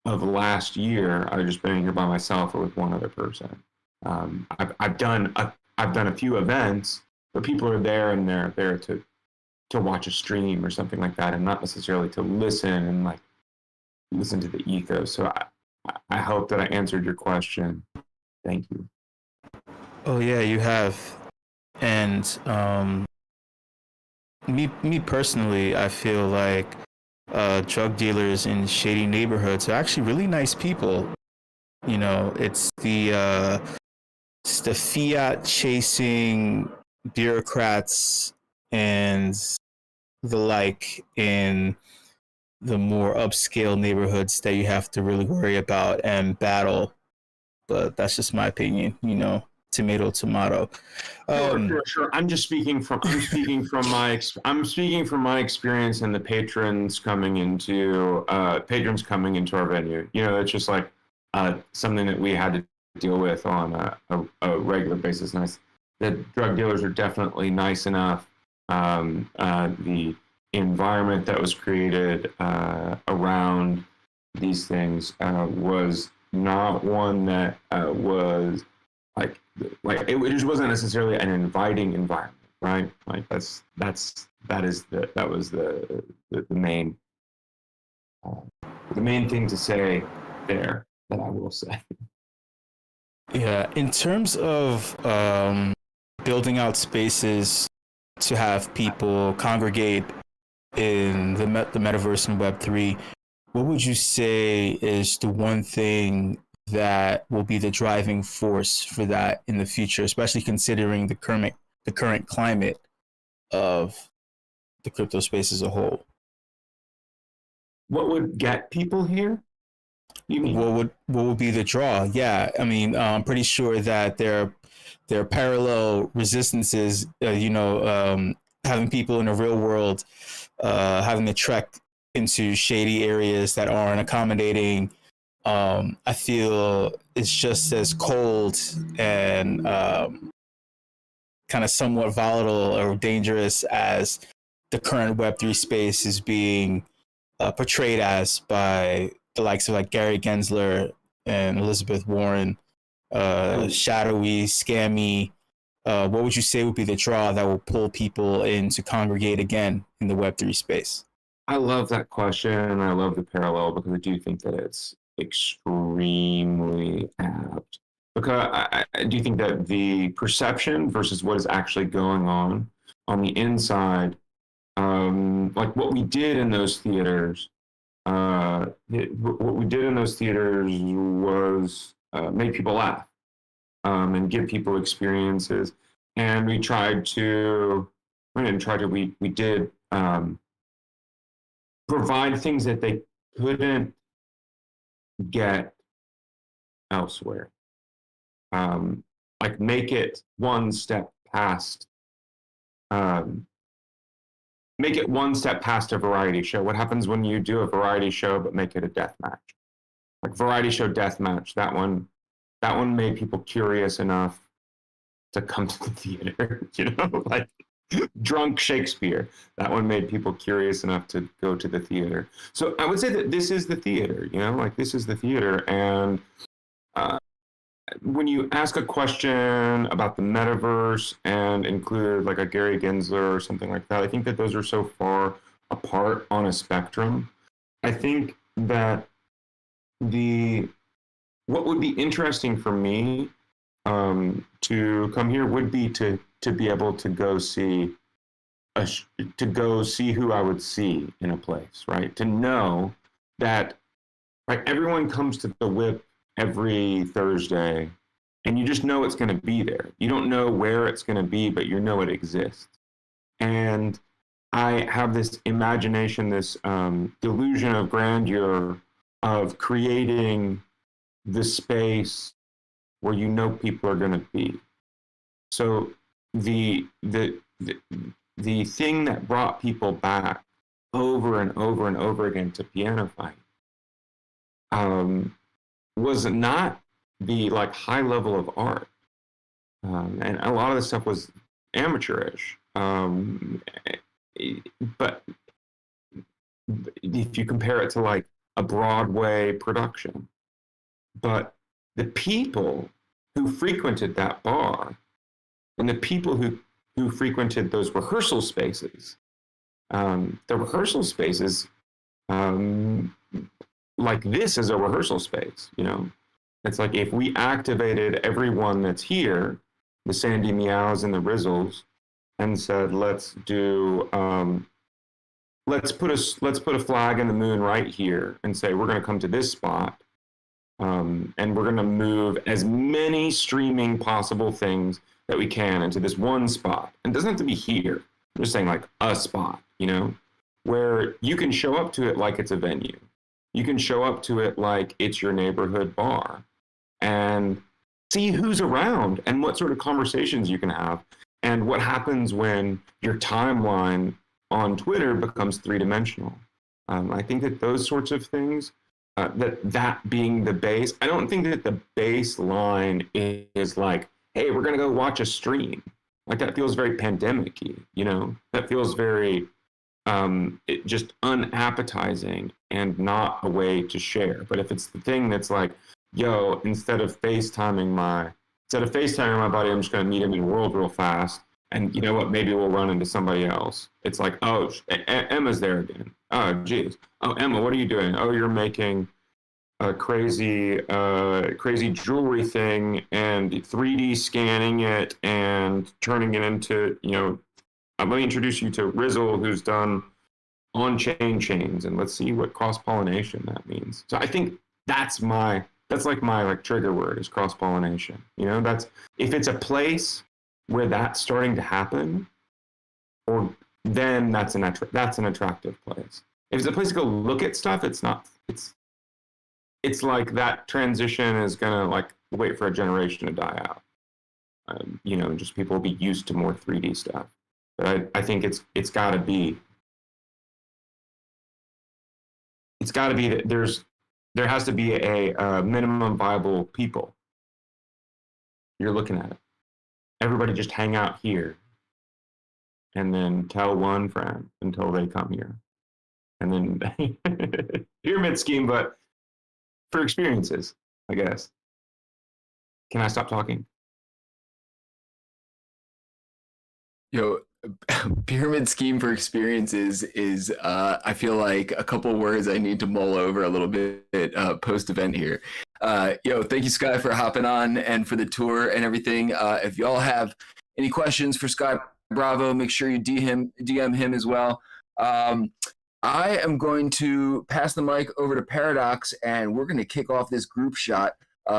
of last year, I've just been here by myself or with one other person. I've done a few events, but people are there and they're there to watch a stream or something like that, and not necessarily to listen and like listen to the ethos. So I hope that I answered your question. Thank you. Oh yeah, you have. And me personally, I feel like drug dealers in shady neighborhoods are actually really nice people. You know, it's the fiat chasing bureaucrats and the like in the more upscale neighborhoods that you have to really worry about and battle. But that's just my opinion, you know, tomato. Sure. I'm speaking from my experience and the patrons coming into our venue. You know, it's just like something that we had to deal with on a regular basis. Nice. The drug dealers are definitely nice enough. The environment that was created around these things was not one that was like it just wasn't necessarily an inviting environment, right? Like that was the main The main thing to say there that I will say. Yeah, in terms of building out spaces to have people congregate in the metaverse and Web3, what would you say is the one thing that will be the driving force for that in the future, especially considering the current climate of the crypto space as a whole? What would get people here? You mean? What would be the draw? Yeah, I mean, I'm pretty sure that there are parallel resistances. Having people in the real world having to trek into shady areas that aren't accommodating. I feel it's just as cold and kind of somewhat volatile or dangerous as the current Web3 space is being portrayed as by the likes of like Gary Gensler and Elizabeth Warren, shadowy, scammy. What would you say would be the draw that will pull people in to congregate again in the Web3 space? I love that question, and I love the parallel because I do think that it's extremely apt. Because I do think that the perception versus what is actually going on the inside, like what we did in those theaters, what we did in those theaters was make people laugh and give people experiences. And we did provide things that they couldn't get elsewhere. Like make it one step past a variety show. What happens when you do a variety show but make it a death match? Like variety show death match, that one made people curious enough to come to the theater, like drunk Shakespeare. That one made people curious enough to go to the theater. So I would say that this is the theater, like this is the theater. And when you ask a question about the metaverse and include like a Gary Gensler or something like that, I think that those are so far apart on a spectrum. I think that what would be interesting for me to come here would be to be able to go see who I would see in a place, right? To know that, right, everyone comes to the WIP every Thursday, and you just know it's going to be there. You don't know where it's going to be, but you know it exists. And I have this imagination, this delusion of grandeur of creating the space where people are going to be. So the thing that brought people back over and over and over again to Piano Fight was not the like high level of art, and a lot of the stuff was amateurish. But if you compare it to like a Broadway production, but the people who frequented that bar and the people who frequented those rehearsal spaces, like this is a rehearsal space, It's like if we activated everyone that's here, the Sandy Meows and the Rizzles, and said, let's put a flag in the moon right here and say we're going to come to this spot, and we're going to move as many streaming possible things that we can into this one spot. And it doesn't have to be here. I'm just saying like a spot, where you can show up to it like it's a venue. You can show up to it like it's your neighborhood bar and see who's around and what sort of conversations you can have and what happens when your timeline on Twitter becomes three-dimensional. I think that those sorts of things, that being the base, I don't think that the baseline is like, hey, we're going to go watch a stream. Like that feels very pandemic-y, That feels very just unappetizing and not a way to share. But if it's the thing that's like, yo, instead of FaceTiming my buddy, I'm just going to meet him in the world real fast And you know what? Maybe we'll run into somebody else. It's like, oh, Emma's there again. Oh, geez. Oh, Emma, what are you doing? Oh, you're making a crazy jewelry thing and 3D scanning it and turning it into, let me introduce you to Rizzle, who's done on-chain chains, and let's see what cross-pollination that means. So I think that's my trigger word is cross-pollination. That's, if it's a place where that's starting to happen, then that's an attractive place. If it's a place to go look at stuff, it's not. It's like that transition is gonna wait for a generation to die out. Just people will be used to more 3D stuff. But I think it's got to be. It's got to be that there has to be a minimum viable people. You're looking at it. Everybody just hang out here, and then tell one friend until they come here, and then pyramid scheme, but for experiences, I guess. Can I stop talking? Pyramid scheme for experiences is I feel like a couple words I need to mull over a little bit post event here. Thank you, Sky, for hopping on and for the tour and everything. If y'all have any questions for SkyBravo, make sure you DM him as well. I am going to pass the mic over to Paradox, and we're going to kick off this group shot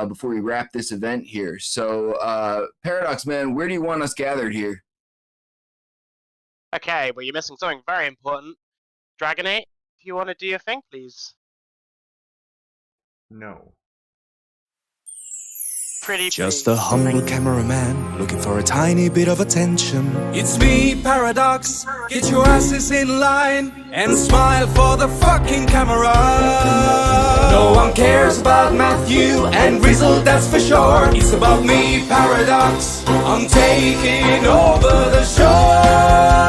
before we wrap this event here. So, Paradox, man, where do you want us gathered here? Okay, well, you're missing something very important. Dragonate, if you want to do your thing, please. No. Pretty Just please. a humble cameraman looking for a tiny bit of attention. It's me, Paradox. Get your asses in line and smile for the fucking camera. No one cares about Matthew and Rizzle, that's for sure. It's about me, Paradox. I'm taking over the show.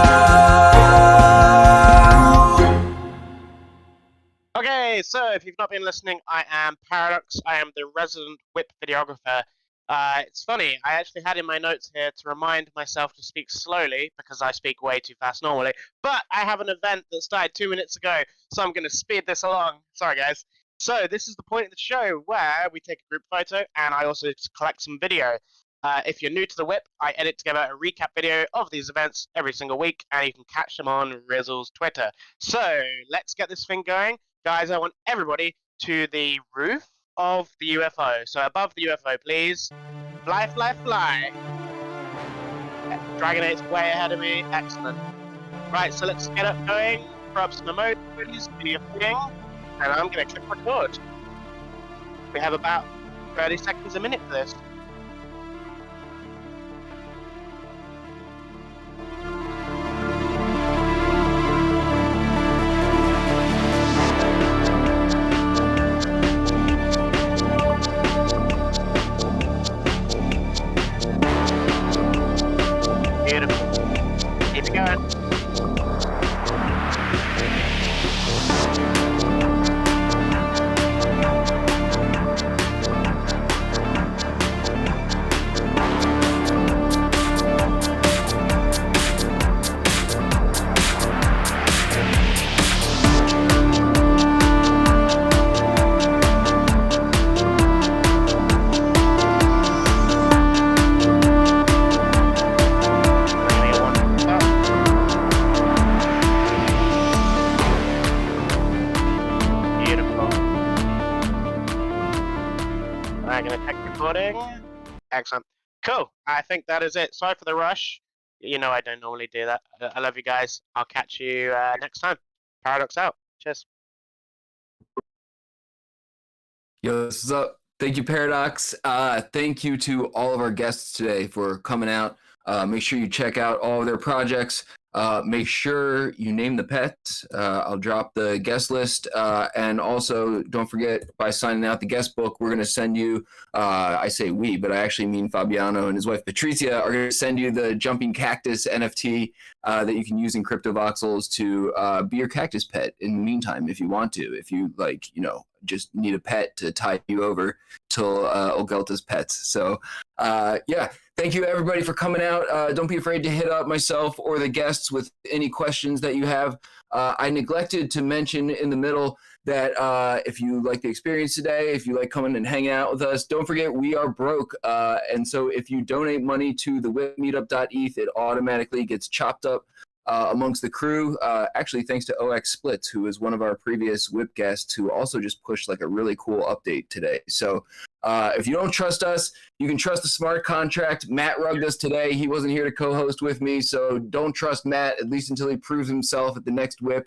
Okay, so if you've not been listening, I am Paradox. I am the resident WIP videographer. It's funny, I actually had in my notes here to remind myself to speak slowly because I speak way too fast normally, but I have an event that started 2 minutes ago, so I'm going to speed this along. Sorry, guys. So this is the point of the show where we take a group photo and I also collect some video. If you're new to the WIP, I edit together a recap video of these events every single week, and you can catch them on Rizzle's Twitter. So let's get this thing going. Guys, I want everybody to the roof of the UFO. So above the UFO, please. Fly, fly, fly. Dragonate's way ahead of me. Excellent. Right, so let's get up going. Throw up some emojis, do your thing, and I'm going to click record. We have about 30 seconds a minute for this. Excellent. Cool. I think that is it. Sorry for the rush. I don't normally do that. I love you guys. I'll catch you next time. Paradox out. Cheers. Yo, what's up? Thank you, Paradox. Thank you to all of our guests today for coming out. Make sure you check out all of their projects. Make sure you name the pets. I'll drop the guest list. And also, don't forget, by signing out the guest book, we're going to send you, I say we, but I actually mean Fabiano and his wife Patricia are going to send you the Jumping Cactus NFT that you can use in CryptoVoxels to be your cactus pet in the meantime, if you want to. If you, just need a pet to tide you over till Olgelta's pets. So yeah, thank you everybody for coming out. Don't be afraid to hit up myself or the guests with any questions that you have. I neglected to mention in the middle that if you like the experience today, if you like coming and hanging out with us, don't forget we are broke. And so if you donate money to the WIPmeetup.eth, it automatically gets chopped up amongst the crew. Actually, thanks to OX Splits, who is one of our previous WIP guests, who also just pushed like a really cool update today. So if you don't trust us, you can trust the smart contract. Matt rugged us today. He wasn't here to co-host with me, so don't trust Matt, at least until he proves himself at the next WIP.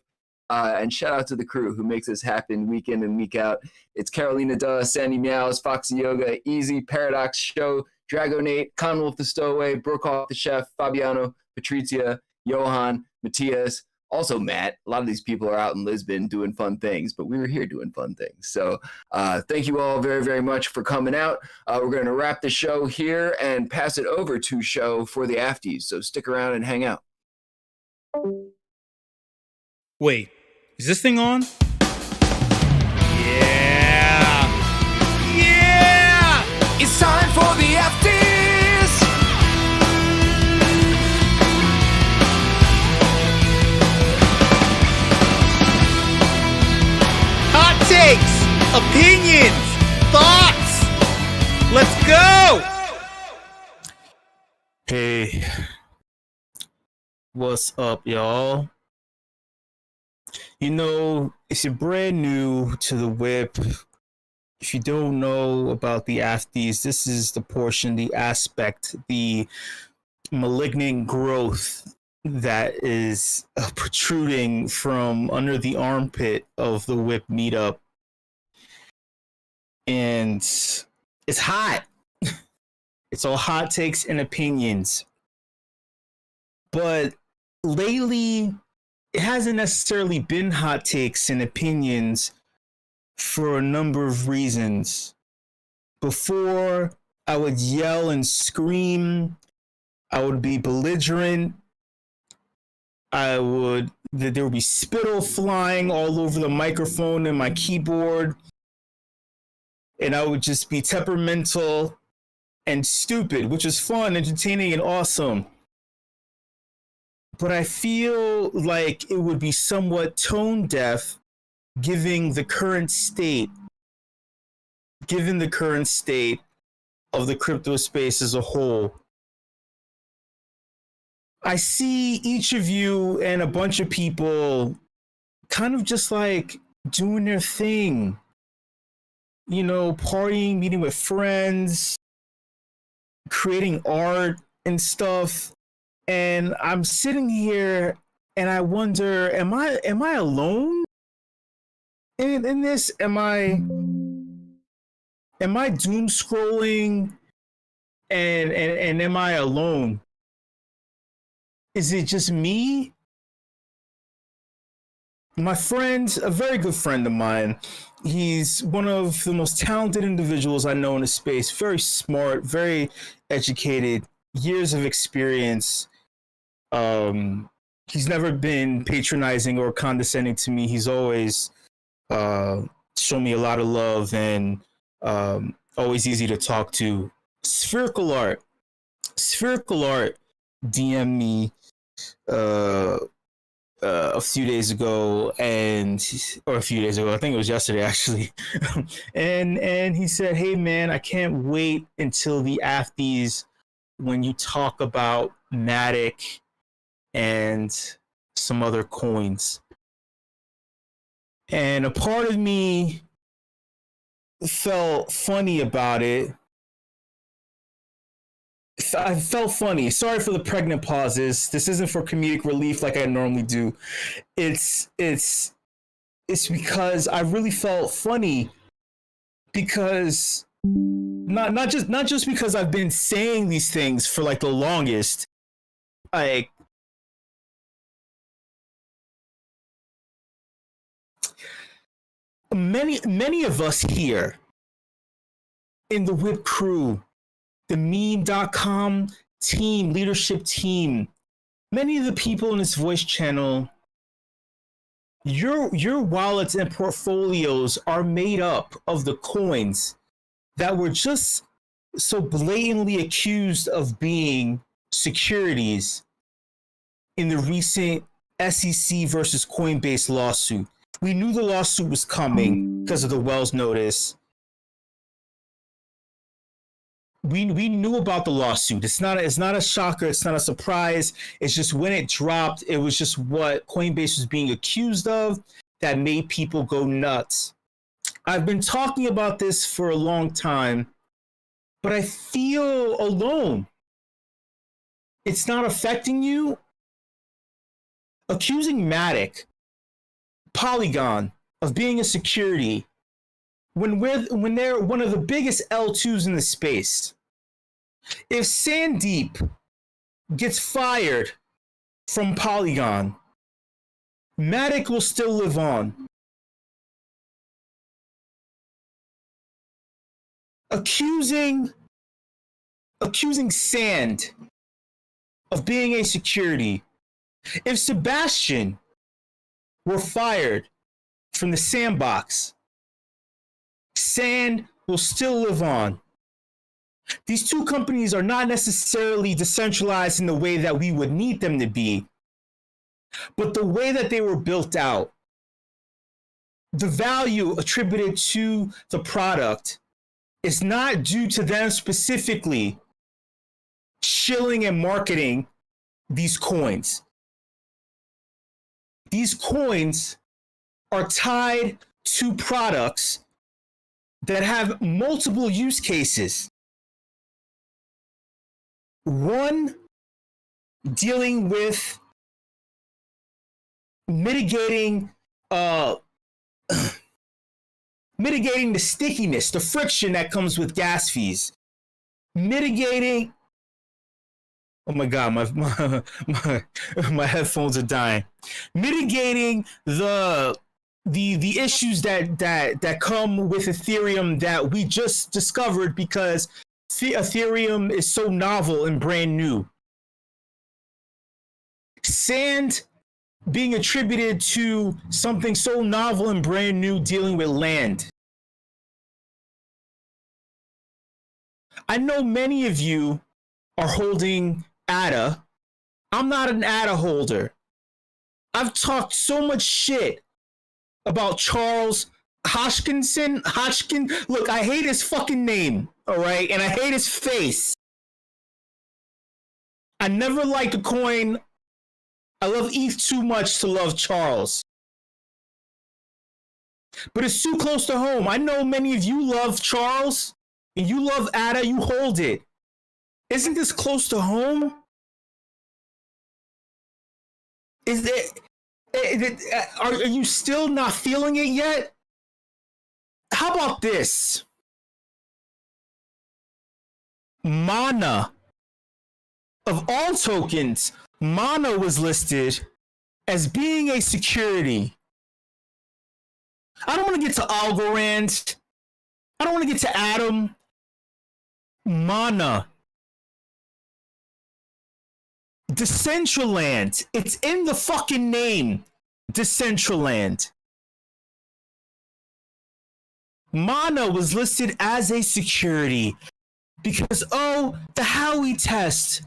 And shout out to the crew who makes this happen week in and week out. It's Carolina Duh, Sandy Meows, Foxy Yoga, Easy, Paradox Show, Dragonate, Conwolf the Stowaway, Brookhoff the Chef, Fabiano, Patrizia, Johan, Matthias, also Matt. A lot of these people are out in Lisbon doing fun things, but we were here doing fun things. So thank you all very, very much for coming out. We're going to wrap the show here and pass it over to Show for the Afties. So stick around and hang out. Wait, is this thing on? Yeah! Yeah! It's time for the Afties. Hot takes, opinions, thoughts. Let's go! Hey, what's up, y'all? You know, if you're brand new to the WIP, if you don't know about the Afties, this is the portion, the aspect, the malignant growth that is protruding from under the armpit of the WIP Meetup. And it's hot. It's all hot takes and opinions. But lately, it hasn't necessarily been hot takes and opinions for a number of reasons. Before, I would yell and scream. I would be belligerent. There would be spittle flying all over the microphone and my keyboard. And I would just be temperamental and stupid, which is fun, entertaining, and awesome. But I feel like it would be somewhat tone deaf given the current state of the crypto space as a whole. I see each of you and a bunch of people kind of just like doing their thing, you know, partying, meeting with friends, creating art and stuff. And I'm sitting here and I wonder, am I alone in this? Am I doom scrolling and am I alone? Is it just me? My friend, a very good friend of mine, he's one of the most talented individuals I know in the space, very smart, very educated, years of experience. He's never been patronizing or condescending to me. He's always shown me a lot of love and always easy to talk to. Spherical Art DM'd me a few days ago, I think it was yesterday actually. and he said, "Hey man, I can't wait until the Afties when you talk about Matic and some other coins." And a part of me felt funny about it. I felt funny. Sorry for the pregnant pauses. This isn't for comedic relief like I normally do. It's because I really felt funny because not just because I've been saying these things for like the longest. Like many of us here in the WIP crew, the meme.com team, leadership team, many of the people in this voice channel your wallets and portfolios are made up of the coins that were just so blatantly accused of being securities in the recent SEC versus Coinbase lawsuit. We knew the lawsuit was coming because of the Wells notice. We knew about the lawsuit. It's not a shocker. It's not a surprise. It's just when it dropped, it was just what Coinbase was being accused of that made people go nuts. I've been talking about this for a long time, but I feel alone. It's not affecting you. Accusing Matic, Polygon, of being a security when they're one of the biggest L2s in the space. If Sandeep gets fired from Polygon, Matic will still live on. Accusing Sand of being a security. If Sebastian were fired from the Sandbox, Sand will still live on. These two companies are not necessarily decentralized in the way that we would need them to be, but the way that they were built out, the value attributed to the product is not due to them specifically shilling and marketing these coins. These coins are tied to products that have multiple use cases. One, dealing with mitigating mitigating the stickiness, the friction that comes with gas fees. Mitigating, oh my God, my headphones are dying. Mitigating the issues that come with Ethereum that we just discovered because Ethereum is so novel and brand new. Sand being attributed to something so novel and brand new dealing with land. I know many of you are holding ADA. I'm not an ADA holder. I've talked so much shit about Charles Hoskinson. Look, I hate his fucking name, all right? And I hate his face. I never liked the coin. I love ETH too much to love Charles. But it's too close to home. I know many of you love Charles, and you love ADA, you hold it. Isn't this close to home? Are you still not feeling it yet? How about this? Mana. Of all tokens, Mana was listed as being a security. I don't want to get to Algorand. I don't want to get to Atom. Mana. Decentraland. It's in the fucking name. Decentraland. Mana was listed as a security because, the Howey test.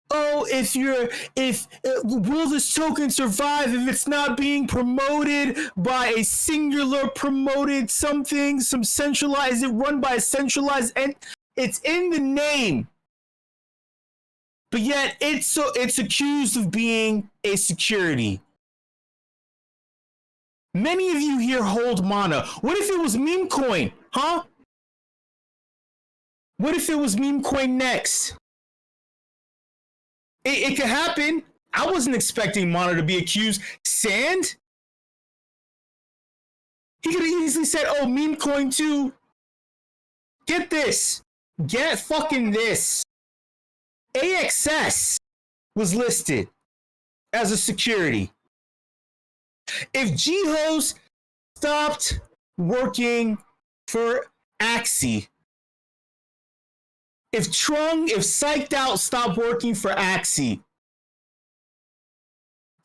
Will this token survive if it's not being promoted by a singular promoted something, some centralized, is it run by a centralized it's in the name. But yet it's accused of being a security. Many of you here hold Mana. What if it was meme coin, huh? What if it was meme coin next? It could happen. I wasn't expecting Mana to be accused. Sand? He could have easily said, meme coin too. Get this. Get fucking this. AXS was listed as a security. If Jihos stopped working for Axie, if Psyched Out stopped working for Axie,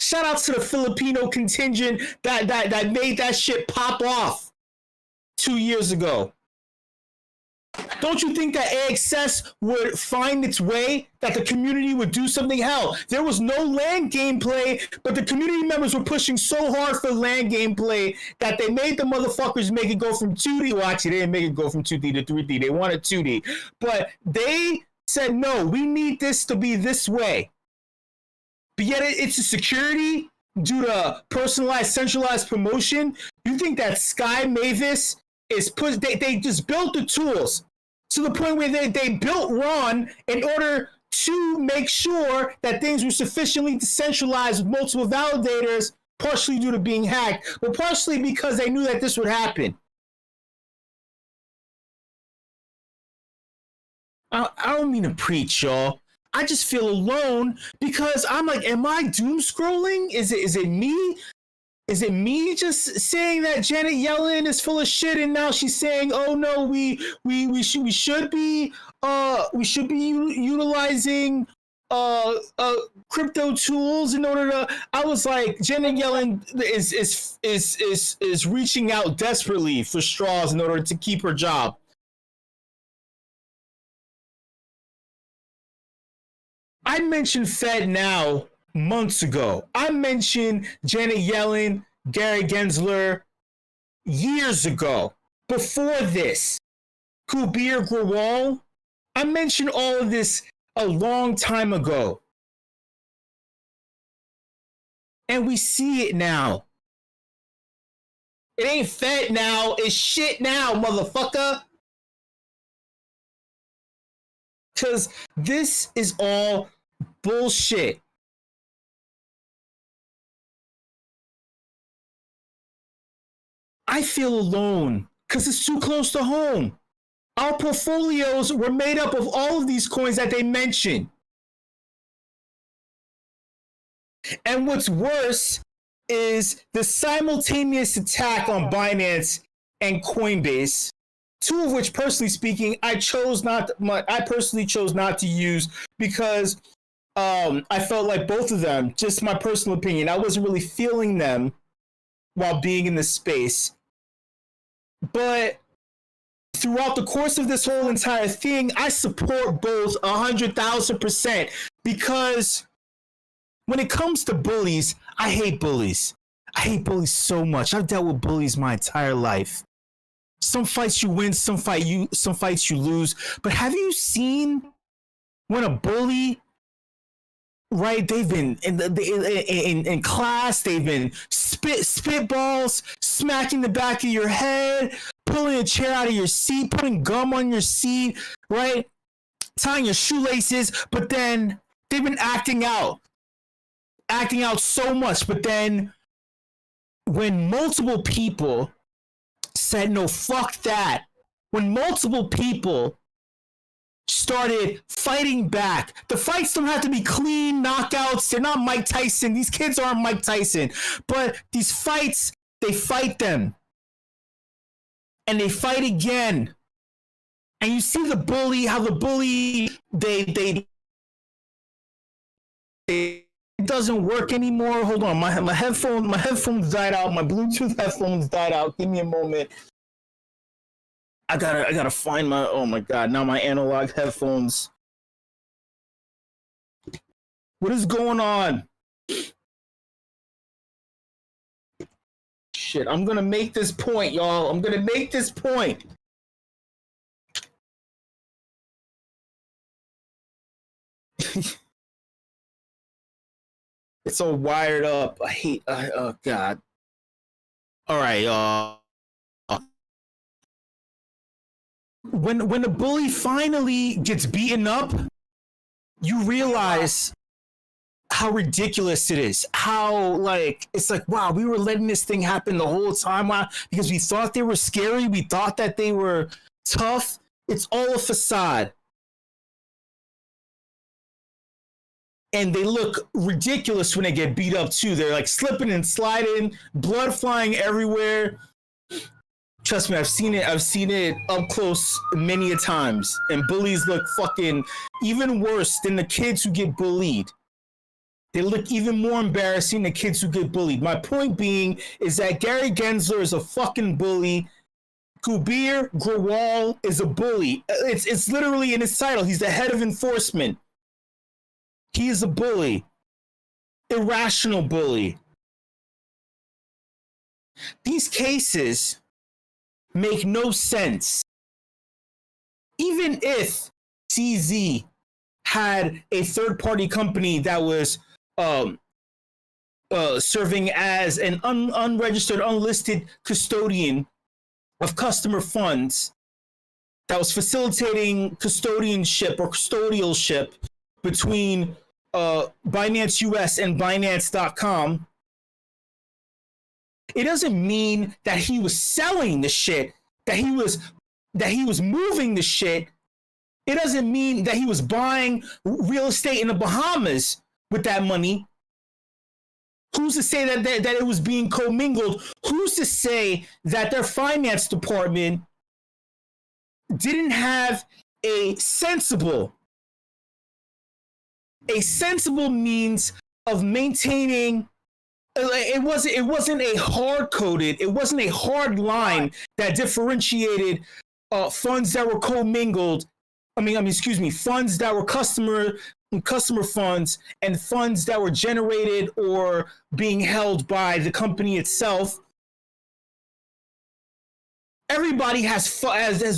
Shout out to the Filipino contingent that made that shit pop off 2 years ago. Don't you think that AXS would find its way, that the community would do something? Hell, there was no land gameplay, but the community members were pushing so hard for land gameplay that they made the motherfuckers make it go from 2D. Well, actually, they didn't make it go from 2D to 3D. They wanted 2D. But they said, no, we need this to be this way. But yet it's a security due to personalized, centralized promotion. You think that Sky Mavis is they just built the tools to the point where they built Ron in order to make sure that things were sufficiently decentralized with multiple validators, partially due to being hacked, but partially because they knew that this would happen. I don't mean to preach, y'all. I just feel alone because I'm like, am I doom scrolling? Is it me? Is it me just saying that Janet Yellen is full of shit, and now she's saying, "Oh no, we should be utilizing crypto tools in order to." I was like, Janet Yellen is reaching out desperately for straws in order to keep her job. I mentioned Fed Now months ago. I mentioned Janet Yellen, Gary Gensler years ago. Before this, Kubir Grewal, I mentioned all of this a long time ago. And we see it now. It ain't Fed now, it's shit now, motherfucker. Because this is all bullshit. I feel alone because it's too close to home. Our portfolios were made up of all of these coins that they mentioned. And what's worse is the simultaneous attack on Binance and Coinbase, two of which, personally speaking, I personally chose not to use because I felt like both of them, just my personal opinion, I wasn't really feeling them while being in this space. But throughout the course of this whole entire thing, I support both 100,000% because when it comes to bullies, I hate bullies. I hate bullies so much. I've dealt with bullies my entire life. Some fights you win, some fights you lose. But have you seen when a bully, right? They've been in class. They've been spitballs, smacking the back of your head, pulling a chair out of your seat, putting gum on your seat, right? Tying your shoelaces. But then they've been acting out so much. But then when multiple people said, no, fuck that. When multiple people started fighting back, the fights don't have to be clean knockouts. They're not Mike Tyson. These kids aren't Mike Tyson. But these fights, they fight them. And they fight again. And you see the bully, how the bully, it doesn't work anymore. Hold on, my headphones died out. My Bluetooth headphones died out. Give me a moment. I gotta find my, oh my God, now my analog headphones. What is going on? Shit, I'm gonna make this point, y'all. I'm gonna make this point. It's all wired up. I hate, oh God. All right, y'all. When the bully finally gets beaten up, you realize how ridiculous it is. How, like, it's like, wow, we were letting this thing happen the whole time. Wow, because we thought they were scary. We thought that they were tough. It's all a facade. And they look ridiculous when they get beat up too. They're like slipping and sliding, blood flying everywhere. Trust me, I've seen it up close many a times. And bullies look fucking even worse than the kids who get bullied. They look even more embarrassing than kids who get bullied. My point being is that Gary Gensler is a fucking bully. Kubir Grewal is a bully. It's literally in his title. He's the head of enforcement. He is a bully. Irrational bully. These cases make no sense. Even if CZ had a third-party company that was serving as an unregistered, unlisted custodian of customer funds that was facilitating custodianship or custodialship between Binance US and Binance.com, it doesn't mean that he was selling the shit, that he was moving the shit. It doesn't mean that he was buying real estate in the Bahamas with that money. Who's to say that it was being commingled? Who's to say that their finance department didn't have a sensible means of maintaining? It wasn't a hard-coded, it wasn't a hard line that differentiated funds that were commingled. Funds that were customer funds and funds that were generated or being held by the company itself. Everybody has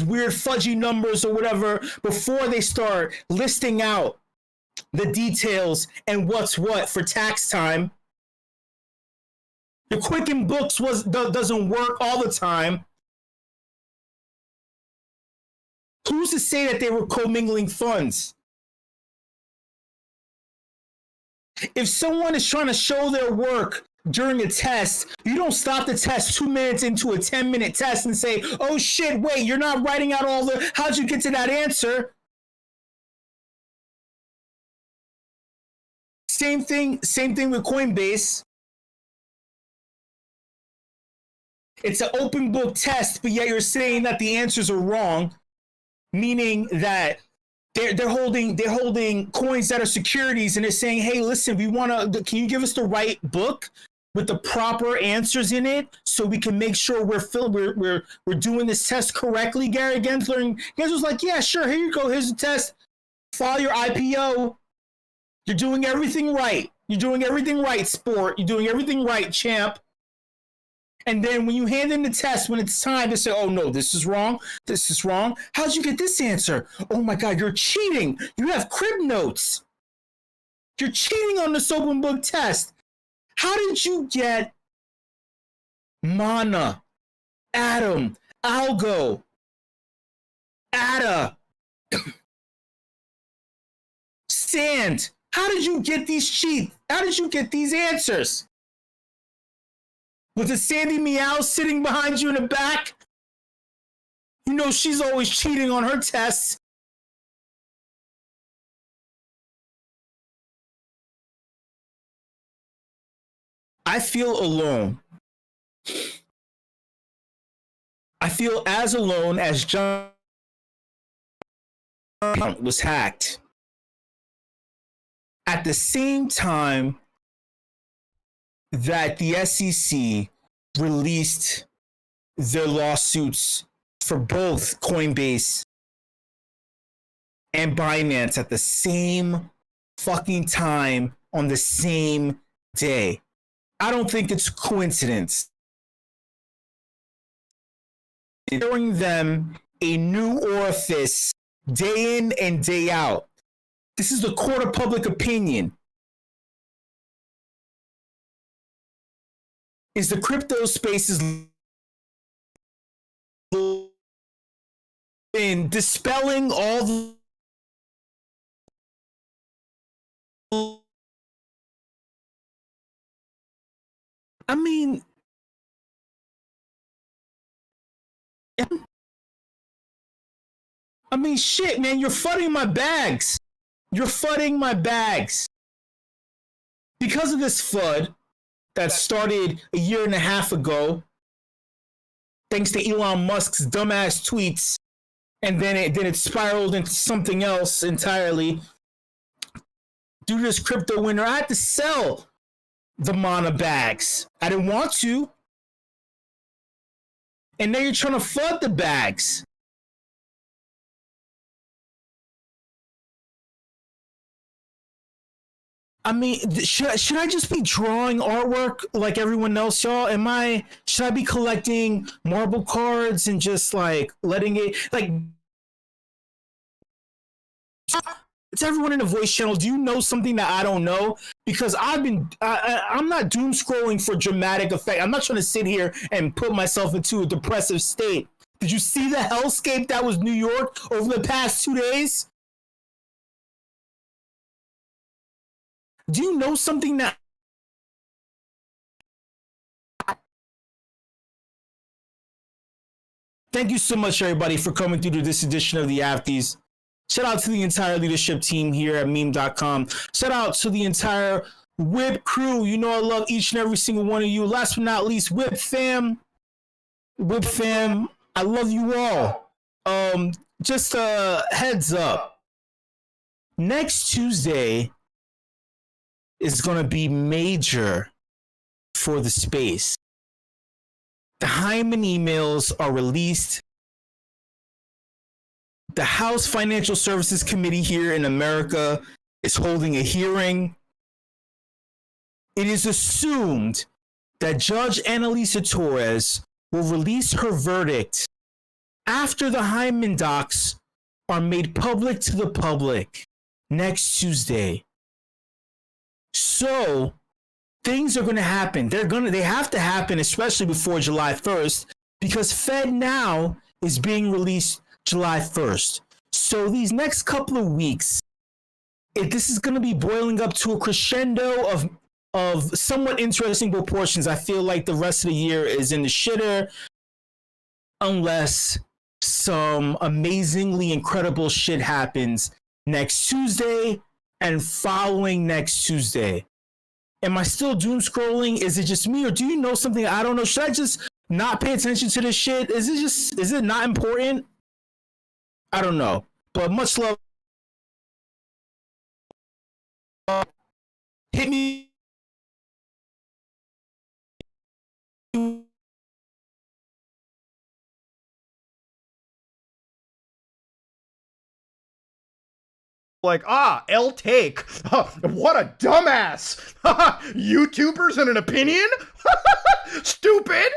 weird fudgy numbers or whatever before they start listing out the details and what's what for tax time. The Quicken Books doesn't work all the time. Who's to say that they were commingling funds? If someone is trying to show their work during a test, you don't stop the test 2 minutes into a 10-minute test and say, oh shit, wait, you're not writing out how'd you get to that answer? Same thing with Coinbase. It's an open book test, but yet you're saying that the answers are wrong, meaning that they're holding coins that are securities, and they're saying, hey, listen, can you give us the right book with the proper answers in it so we can make sure we're doing this test correctly, Gary Gensler? And Gensler's like, yeah, sure, here you go, here's the test. File your IPO. You're doing everything right. You're doing everything right, sport. You're doing everything right, champ. And then when you hand in the test, when it's time to say, oh, no, this is wrong. This is wrong. How'd you get this answer? Oh, my God, you're cheating. You have crib notes. You're cheating on this open book test. How did you get Mana, Atom, Algo, Ada, Sand? How did you get these cheats? How did you get these answers? Was it Sandy Meow sitting behind you in the back? You know she's always cheating on her tests. I feel alone. I feel as alone as John was hacked. At the same time that the SEC released their lawsuits for both Coinbase and Binance at the same fucking time on the same day. I don't think it's coincidence. Giving them a new orifice day in and day out. This is the court of public opinion. Is the crypto space in dispelling all the shit, man, you're flooding my bags. You're flooding my bags. Because of this flood that started a year and a half ago, thanks to Elon Musk's dumbass tweets, and then it spiraled into something else entirely. due to this crypto winter, I had to sell the Mana bags. I didn't want to. And now you're trying to flood the bags. I mean, should I just be drawing artwork like everyone else, y'all? Should I be collecting marble cards and just like letting it like? It's everyone in the voice channel. Do you know something that I don't know? Because I'm not doom scrolling for dramatic effect. I'm not trying to sit here and put myself into a depressive state. Did you see the hellscape that was New York over the past 2 days? Do you know something that... Thank you so much, everybody, for coming through to this edition of the Afties. Shout out to the entire leadership team here at meme.com. Shout out to the entire WIP crew. You know I love each and every single one of you. Last but not least, WIP fam. WIP fam, I love you all. Just a heads up. Next Tuesday is going to be major for the space. The Hyman emails are released. The House Financial Services Committee here in America is holding a hearing. It is assumed that Judge Annalisa Torres will release her verdict after the Hyman docs are made public to the public next Tuesday. So things are going to happen. They have to happen, especially before July 1st, because FedNow is being released July 1st. So these next couple of weeks, this is going to be boiling up to a crescendo of somewhat interesting proportions. I feel like the rest of the year is in the shitter unless some amazingly incredible shit happens next Tuesday and following next Tuesday. Am I still doom scrolling? Is it just me, or do you know something I don't know? Should I just not pay attention to this shit? Is it not important? I don't know. But much love. Hit me. Like, L take. What a dumbass. YouTubers and an opinion? Stupid.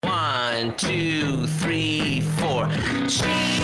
One, two, three, four. Cheese.